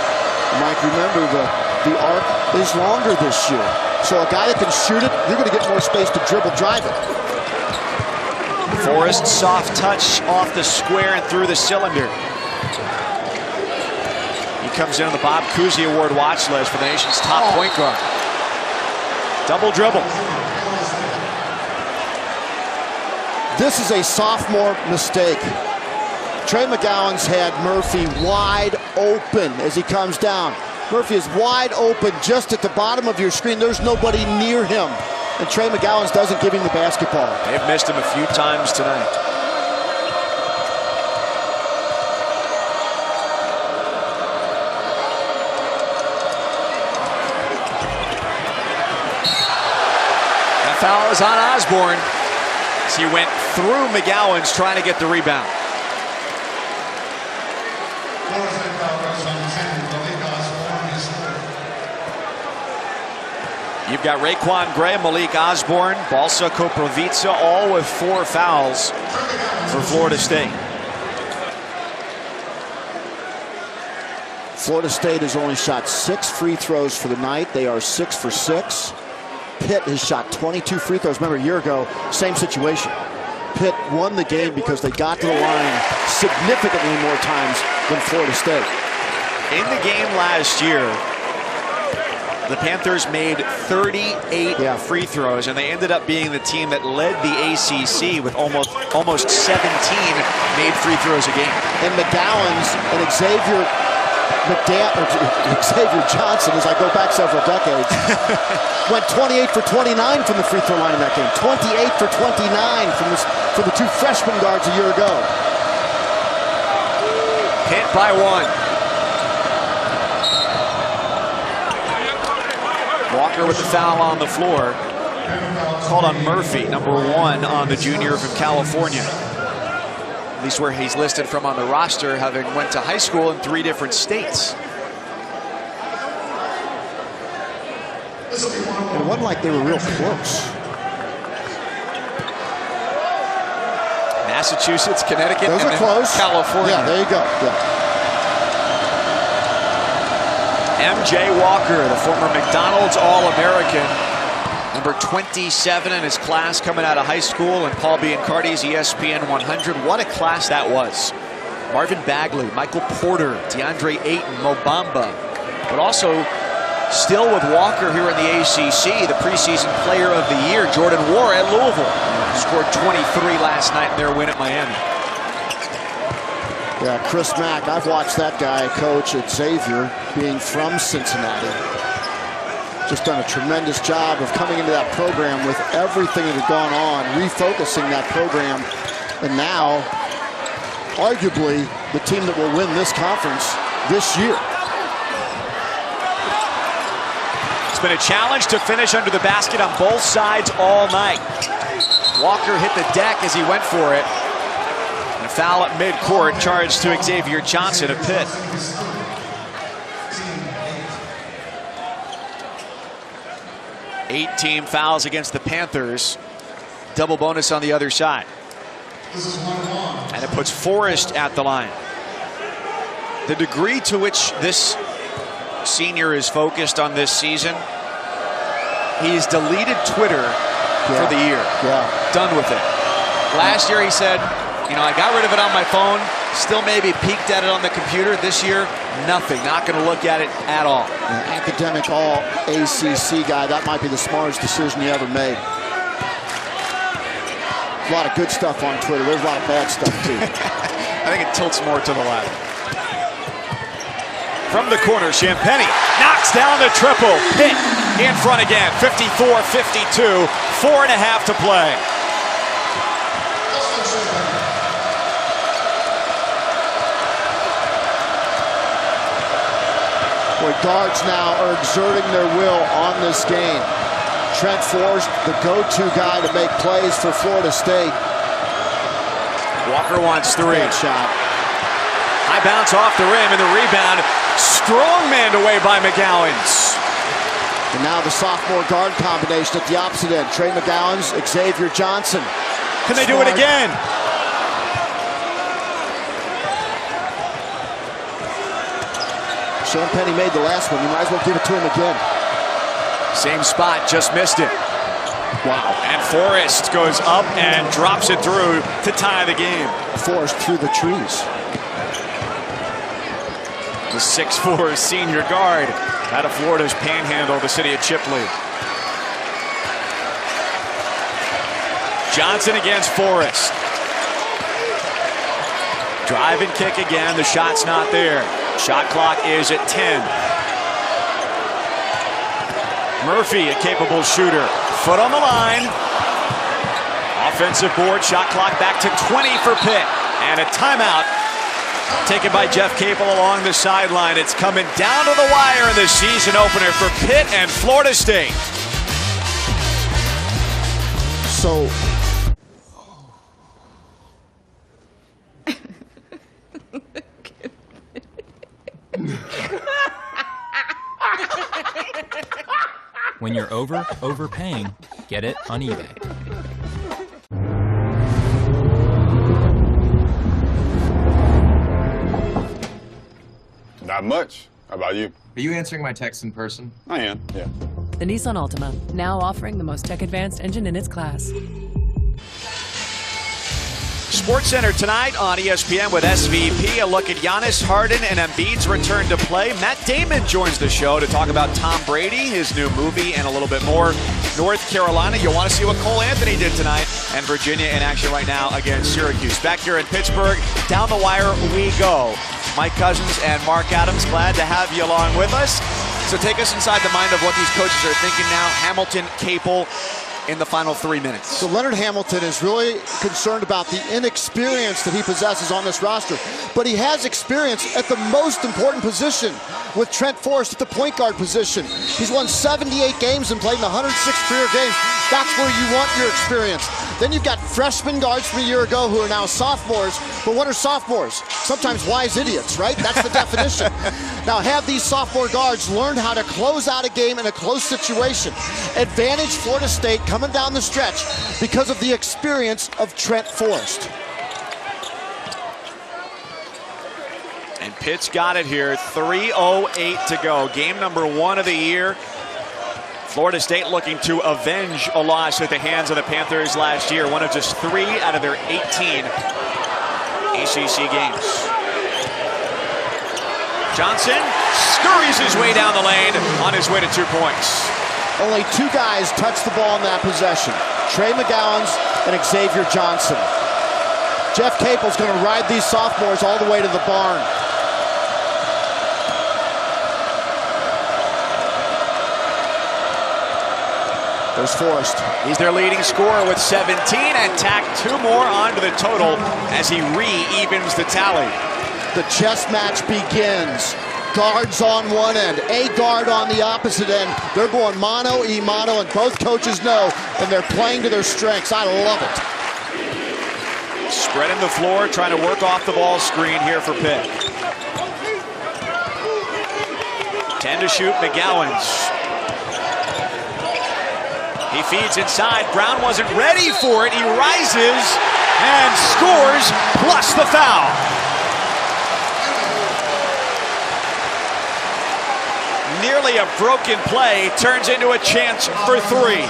Mike, remember the arc is longer this year. So a guy that can shoot it, you're going to get more space to dribble, drive it. Forrest, soft touch off the square and through the cylinder. He comes in on the Bob Cousy Award watch list for the nation's top point guard. Double dribble. This is a sophomore mistake. Trey McGowan's had Murphy wide open as he comes down. Murphy is wide open just at the bottom of your screen. There's nobody near him. And Trey McGowan doesn't give him the basketball. They've missed him a few times tonight. That foul is on Osborne. He went through McGowan's trying to get the rebound. You've got Raekwon Gray, Malik Osborne, Balsa Koprivica, all with 4 fouls for Florida State. Florida State has only shot 6 free throws for the night. They are 6 for 6. Pitt has shot 22 free throws. Remember, a year ago, same situation. Pitt won the game because they got to the line significantly more times than Florida State. In the game last year, the Panthers made 38 free throws, and they ended up being the team that led the ACC with almost 17 made free throws a game. And McGowan's and Xavier Johnson, as I go back several decades, went 28 for 29 from the free throw line in that game. 28 for 29 from the 2 freshman guards a year ago. Pitt by 1. Walker with the foul on the floor. Called on Murphy, number 1 on the junior from California. At least where he's listed from on the roster, having went to high school in 3 different states. It wasn't like they were real close. Massachusetts, Connecticut, those and are close. California. Yeah, there you go. Yeah. MJ Walker, the former McDonald's All-American, number 27 in his class coming out of high school, and Paul Biancardi's ESPN 100. What a class that was. Marvin Bagley, Michael Porter, DeAndre Ayton, Mo Bamba, but also still with Walker here in the ACC, the preseason player of the year, Jordan Ware at Louisville. Scored 23 last night in their win at Miami. Yeah, Chris Mack, I've watched that guy coach at Xavier, being from Cincinnati. Just done a tremendous job of coming into that program with everything that had gone on, refocusing that program, and now, arguably, the team that will win this conference this year. It's been a challenge to finish under the basket on both sides all night. Walker hit the deck as he went for it. And a foul at midcourt charged to Xavier Johnson of Pitt. Eight team fouls against the Panthers. Double bonus on the other side. And it puts Forrest at the line. The degree to which this senior is focused on this season, he's deleted Twitter for the year. Done with it. Last year he said, you know, I got rid of it on my phone, still maybe peeked at it on the computer. This year, Nothing. Not going to look at it at all. An academic all ACC guy. That might be the smartest decision he ever made. A lot of good stuff on Twitter. There's a lot of bad stuff, too. I think it tilts more to the latter. From the corner, Champagny knocks down the triple. Pitt in front again, 54-52, 4.5 to play. Boy, guards now are exerting their will on this game. Trent Forrest, the go-to guy to make plays for Florida State. Walker wants 3. Bad shot. High bounce off the rim, and the rebound strong-manned away by McGowens. And now the sophomore guard combination at the opposite end. Trey McGowens, Xavier Johnson. Can they do it again? Champagny made the last one. You might as well give it to him again. Same spot, just missed it. Wow. And Forrest goes up and drops it through to tie the game. Forrest through the trees. The 6'4" senior guard out of Florida's Panhandle, the city of Chipley. Johnson against Forrest. Drive and kick again. The shot's not there. Shot clock is at 10. Murphy, a capable shooter. Foot on the line. Offensive board. Shot clock back to 20 for Pitt. And a timeout taken by Jeff Capel along the sideline. It's coming down to the wire in the season opener for Pitt and Florida State. So When you're overpaying, get it on eBay. Not much. How about you? Are you answering my text in person? I am, yeah. The Nissan Altima, now offering the most tech-advanced engine in its class. SportsCenter tonight on ESPN with SVP. A look at Giannis, Harden, and Embiid's return to play. Matt Damon joins the show to talk about Tom Brady, his new movie, and a little bit more. North Carolina, you'll want to see what Cole Anthony did tonight. And Virginia in action right now against Syracuse. Back here in Pittsburgh, down the wire we go. Mike Cousins and Mark Adams, glad to have you along with us. So take us inside the mind of what these coaches are thinking now. Hamilton, Capel, in the final 3 minutes. So Leonard Hamilton is really concerned about the inexperience that he possesses on this roster. But he has experience at the most important position with Trent Forrest at the point guard position. He's won 78 games and played in 106 career games. That's where you want your experience. Then you've got freshman guards from a year ago who are now sophomores. But what are sophomores? Sometimes wise idiots, right? That's the definition. Now have these sophomore guards learn how to close out a game in a close situation. Advantage Florida State coming down the stretch because of the experience of Trent Forrest. And Pitt's got it here, 3:08 to go. Game number 1 of the year. Florida State looking to avenge a loss at the hands of the Panthers last year. One of just 3 out of their 18 ACC games. Johnson scurries his way down the lane on his way to 2 points. Only 2 guys touched the ball in that possession. Trey McGowens and Xavier Johnson. Jeff Capel's going to ride these sophomores all the way to the barn. There's Forrest. He's their leading scorer with 17 and tacked 2 more onto the total as he re-evens the tally. The chess match begins. Guards on one end, a guard on the opposite end. They're going mano y mano, and both coaches know, and they're playing to their strengths. I love it. Spreading the floor, trying to work off the ball screen here for Pitt. 10 to shoot, McGowens. He feeds inside. Brown wasn't ready for it. He rises and scores, plus the foul. nearly a broken play turns into a chance for 3.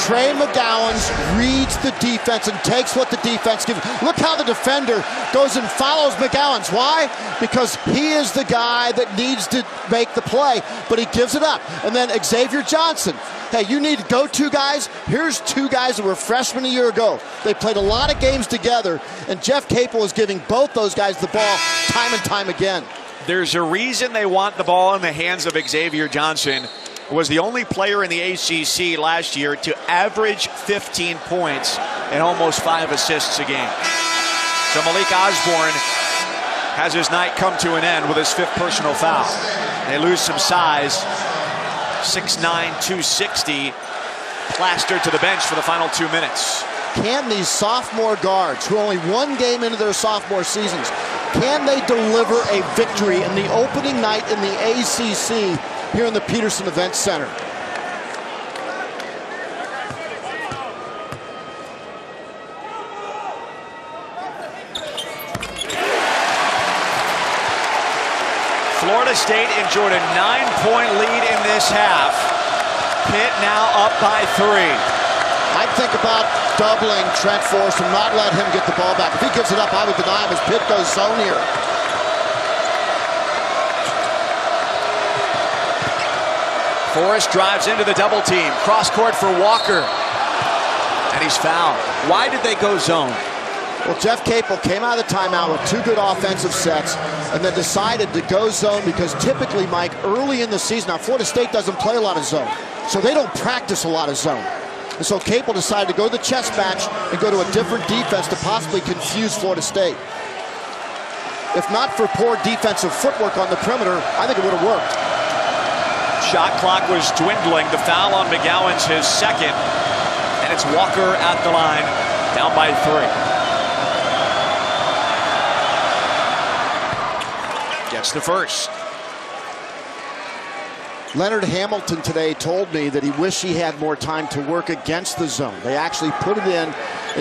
Trey McGowan's reads the defense and takes what the defense gives. Look how the defender goes and follows McGowan's. Why? Because he is the guy that needs to make the play, but he gives it up. And then Xavier Johnson. Hey, you need go-to guys. Here's 2 guys that were freshmen a year ago. They played a lot of games together, and Jeff Capel is giving both those guys the ball time and time again. There's a reason they want the ball in the hands of Xavier Johnson. Was the only player in the ACC last year to average 15 points and almost 5 assists a game. So Malik Osborne has his night come to an end with his 5th personal foul. They lose some size. 6'9", 260, plastered to the bench for the final 2 minutes. Can these sophomore guards, who are only 1 game into their sophomore seasons, can they deliver a victory in the opening night in the ACC here in the Peterson Event Center? Florida State enjoyed a 9-point lead in this half. Pitt now up by 3. I'd think about doubling Trent Forrest and not let him get the ball back. If he gives it up, I would deny him as Pitt goes zone here. Forrest drives into the double team. Cross court for Walker. And he's fouled. Why did they go zone? Well, Jeff Capel came out of the timeout with 2 good offensive sets and then decided to go zone because typically, Mike, early in the season, now Florida State doesn't play a lot of zone, so they don't practice a lot of zone. And so Capel decided to go to the chess match and go to a different defense to possibly confuse Florida State. If not for poor defensive footwork on the perimeter, I think it would have worked. Shot clock was dwindling. The foul on McGowan's his 2nd. And it's Walker at the line, down by 3. Gets the first. Leonard Hamilton today told me that he wished he had more time to work against the zone. They actually put it in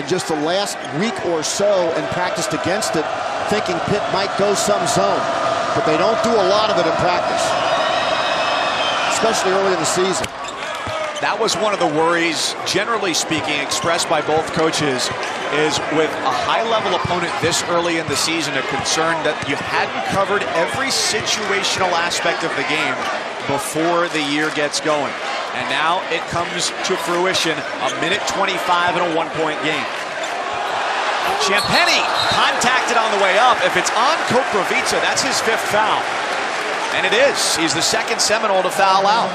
just the last week or so and practiced against it, thinking Pitt might go some zone. But they don't do a lot of it in practice, especially early in the season. That was one of the worries, generally speaking, expressed by both coaches, is with a high-level opponent this early in the season, a concern that you hadn't covered every situational aspect of the game before the year gets going. And now it comes to fruition, a minute 25 in a 1-point game. Champagnie contacted on the way up. If it's on Koprivica, that's his 5th foul. And it is. He's the 2nd Seminole to foul out.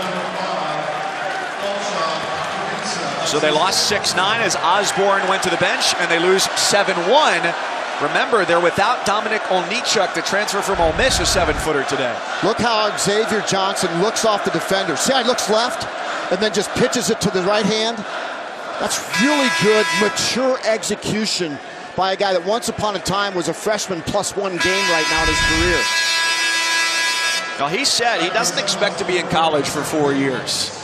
So they lost 6-9 as Osborne went to the bench, and they lose 7-1. Remember, they're without Dominic Olnichuk, the transfer from Ole Miss, a 7-footer today. Look how Xavier Johnson looks off the defender. See how he looks left and then just pitches it to the right hand? That's really good, mature execution by a guy that once upon a time was a freshman +1 game right now in his career. Now, he said he doesn't expect to be in college for 4 years.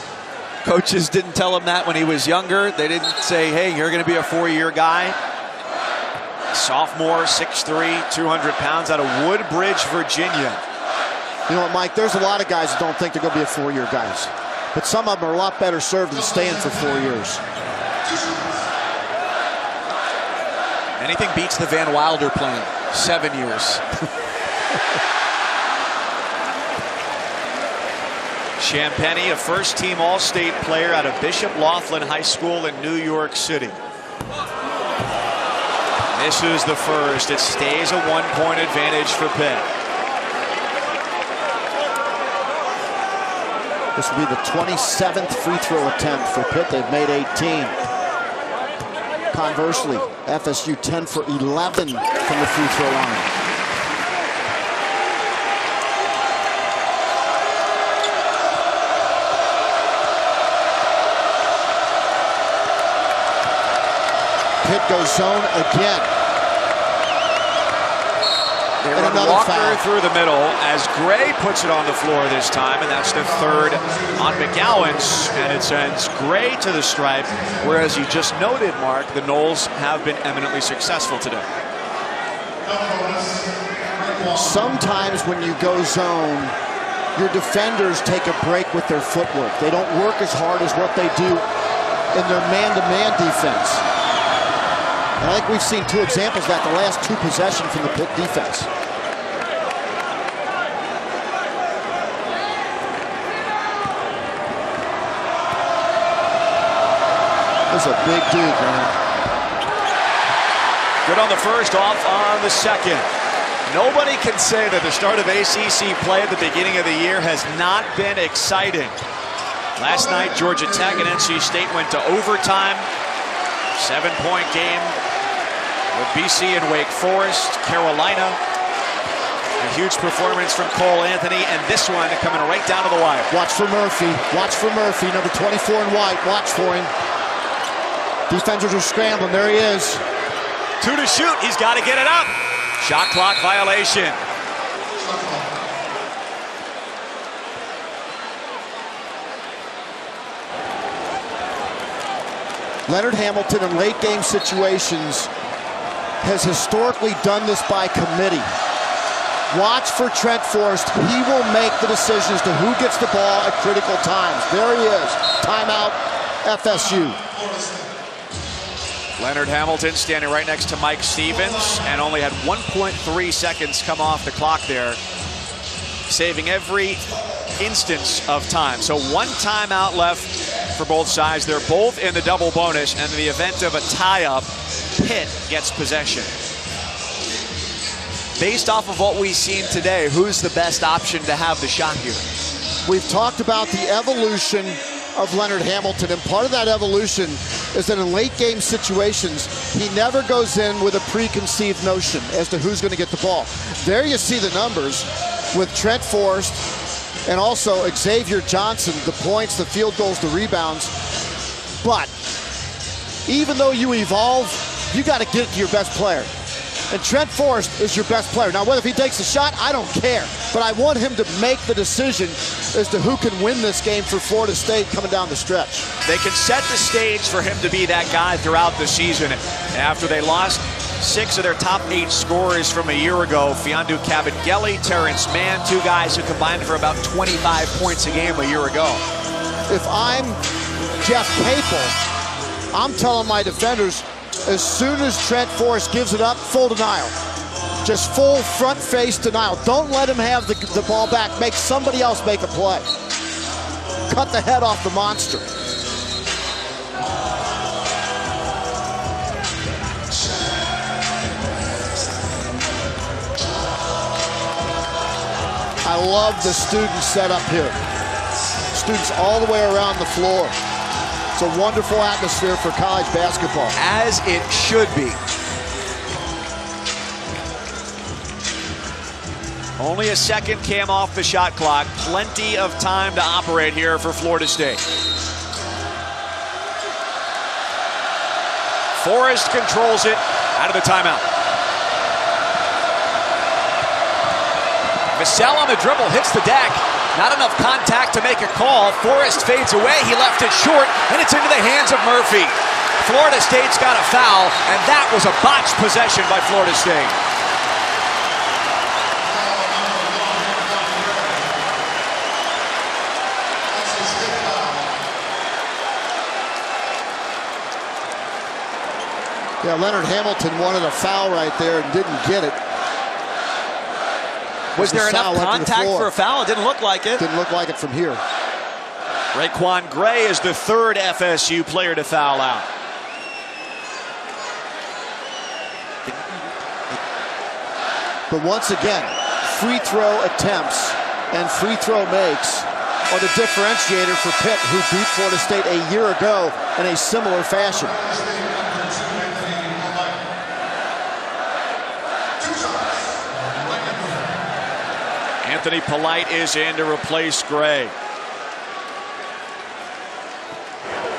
Coaches didn't tell him that when he was younger. They didn't say, hey, you're going to be a 4-year guy. Sophomore, 6'3", 200 pounds out of Woodbridge, Virginia. You know what, Mike, there's a lot of guys that don't think they're going to be a 4-year guys. But some of them are a lot better served than staying for 4 years. Anything beats the Van Wilder plan. 7 years. Champagnie, a first-team All-State player out of Bishop Laughlin High School in New York City. Misses the first. It stays a 1-point advantage for Pitt. This will be the 27th free throw attempt for Pitt. They've made 18. Conversely, FSU 10 for 11 from the free throw line. Pitt goes zone again. They run Walker through the middle as Gray puts it on the floor this time, and that's the 3rd on McGowan's, and it sends Gray to the stripe, whereas you just noted, Mark, the Noles have been eminently successful today. Sometimes when you go zone, your defenders take a break with their footwork. They don't work as hard as what they do in their man-to-man defense. And I think we've seen two examples of that the last two possessions from the Pitt defense. This is a big dude, man. Good on the first, off on the second. Nobody can say that the start of ACC play at the beginning of the year has not been exciting. Last night, Georgia Tech and NC State went to overtime. 7-point game with BC and Wake Forest. Carolina, a huge performance from Cole Anthony, and this one coming right down to the wire. Watch for Murphy. Watch for Murphy, number 24 in white. Watch for him. Defenders are scrambling. There he is. 2 to shoot. He's got to get it up. Shot clock violation. Leonard Hamilton in late game situations has historically done this by committee. Watch for Trent Forrest. He will make the decision as to who gets the ball at critical times. There he is. Timeout, FSU. Leonard Hamilton standing right next to Mike Stevens and only had 1.3 seconds come off the clock there, saving every instance of time. So 1 timeout left for both sides. They're both in the double bonus, and in the event of a tie-up, Pitt gets possession. Based off of what we've seen today, who's the best option to have the shot here? We've talked about the evolution of Leonard Hamilton, and part of that evolution is that in late game situations, he never goes in with a preconceived notion as to who's going to get the ball. There you see the numbers with Trent Forrest and also Xavier Johnson, the points, the field goals, the rebounds. But even though you evolve, you got to get it to your best player. And Trent Forrest is your best player. Now, whether if he takes a shot, I don't care. But I want him to make the decision as to who can win this game for Florida State coming down the stretch. They can set the stage for him to be that guy throughout the season. After they lost 6 of their top 8 scorers from a year ago, Fiondu Kabengele, Terrence Mann, 2 guys who combined for about 25 points a game a year ago. If I'm Jeff Capel, I'm telling my defenders, as soon as Trent Forrest gives it up, full denial. Just full front face denial. Don't let him have the ball back. Make somebody else make a play. Cut the head off the monster. I love the student setup here. Students all the way around the floor. It's a wonderful atmosphere for college basketball. As it should be. Only a second came off the shot clock. Plenty of time to operate here for Florida State. Forrest controls it out of the timeout. Vassell on the dribble, hits the deck. Not enough contact to make a call. Forrest fades away. He left it short, and it's into the hands of Murphy. Florida State's got a foul, and that was a botched possession by Florida State. Yeah, Leonard Hamilton wanted a foul right there and didn't get it. Was there enough contact for a foul? It didn't look like it. Didn't look like it from here. Raekwon Gray is the 3rd FSU player to foul out. But once again, free throw attempts and free throw makes are the differentiator for Pitt, who beat Florida State a year ago in a similar fashion. Anthony Polite is in to replace Gray.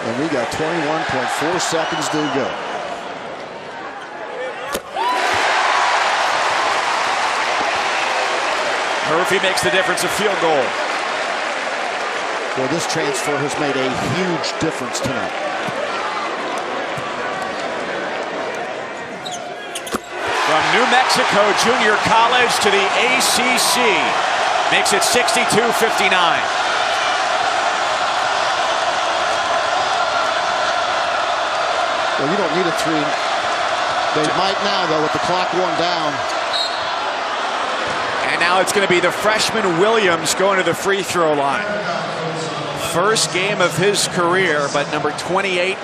And we got 21.4 seconds to go. Murphy makes the difference, a field goal. Well, this transfer has made a huge difference tonight. From New Mexico Junior College to the ACC, Makes it 62-59. Well, you don't need a three. They might now, though, with the clock going down. And now it's going to be the freshman Williams going to the free throw line. First game of his career, but number 28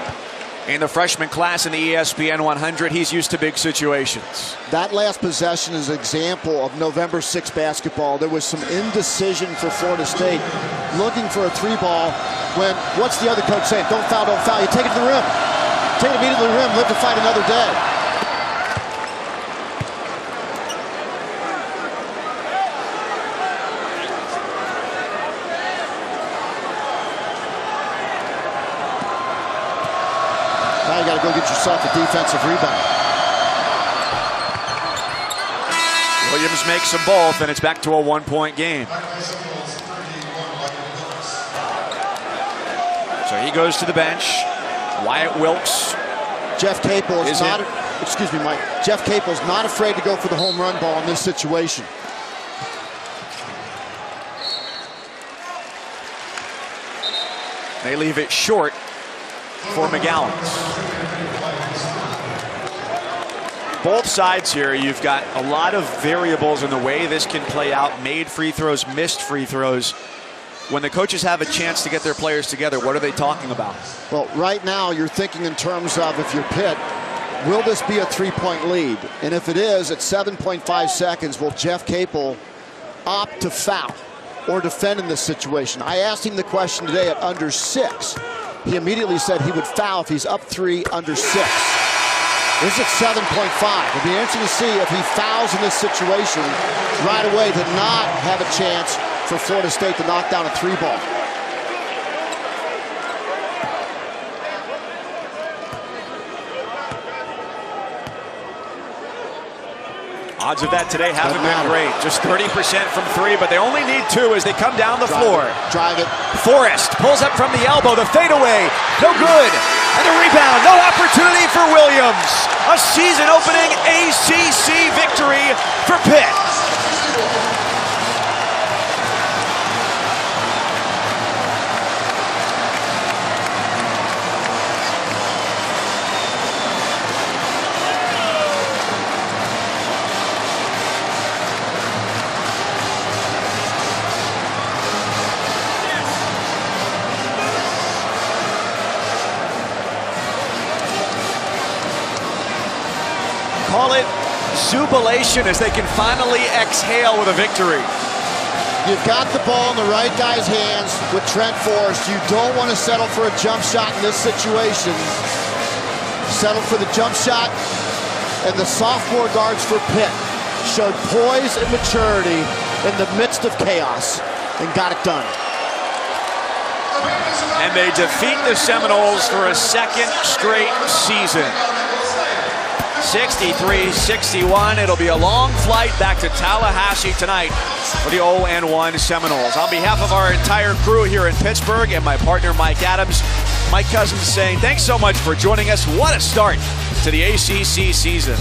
in the freshman class in the ESPN 100. He's used to big situations. That last possession is an example of November 6 basketball. There was some indecision for Florida State, looking for a three ball when, what's the other coach saying? Don't foul, don't foul. You take it to the rim. Take it immediately to the rim, live to fight another day. Now you got to go get yourself a defensive rebound. Williams makes them both, and it's back to a one-point game. So he goes to the bench. Wyatt Wilkes. Jeff Capel is not, excuse me, Mike. Jeff Capel's not afraid to go for the home run ball in this situation. They leave it short for McGowan's. Both sides here, you've got a lot of variables in the way this can play out. Made free throws, missed free throws. When the coaches have a chance to get their players together, what are they talking about? Well, right now you're thinking in terms of, if you're Pitt, will this be a three-point lead? And if it is, at 7.5 seconds, will Jeff Capel opt to foul or defend in this situation? I asked him the question today at under 6. He immediately said he would foul if he's up 3 under 6. This is at 7.5. It'll be interesting to see if he fouls in this situation right away to not have a chance for Florida State to knock down a three ball. Odds of that today haven't been great. Just 30% from 3, but they only need 2 as they come down the floor. Drive it. Forrest pulls up from the elbow. The fadeaway, no good. And a rebound, no opportunity for Williams. A season-opening ACC victory for Pitt. Call it jubilation as they can finally exhale with a victory. You've got the ball in the right guy's hands with Trent Forrest. You don't want to settle for a jump shot in this situation. Settle for the jump shot, and the sophomore guards for Pitt showed poise and maturity in the midst of chaos and got it done. And they defeat the Seminoles for a second straight season. 63-61. It'll be a long flight back to Tallahassee tonight for the 0-1 Seminoles. On behalf of our entire crew here in Pittsburgh and my partner Mike Adams, Mike Cousins saying thanks so much for joining us. What a start to the ACC season.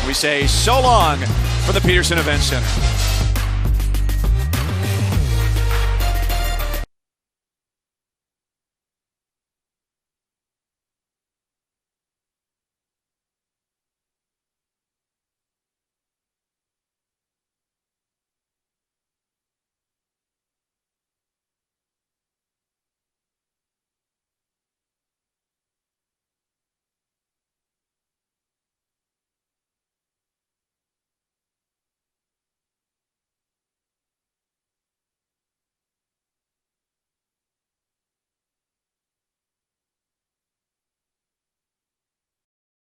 We say so long from the Peterson Event Center.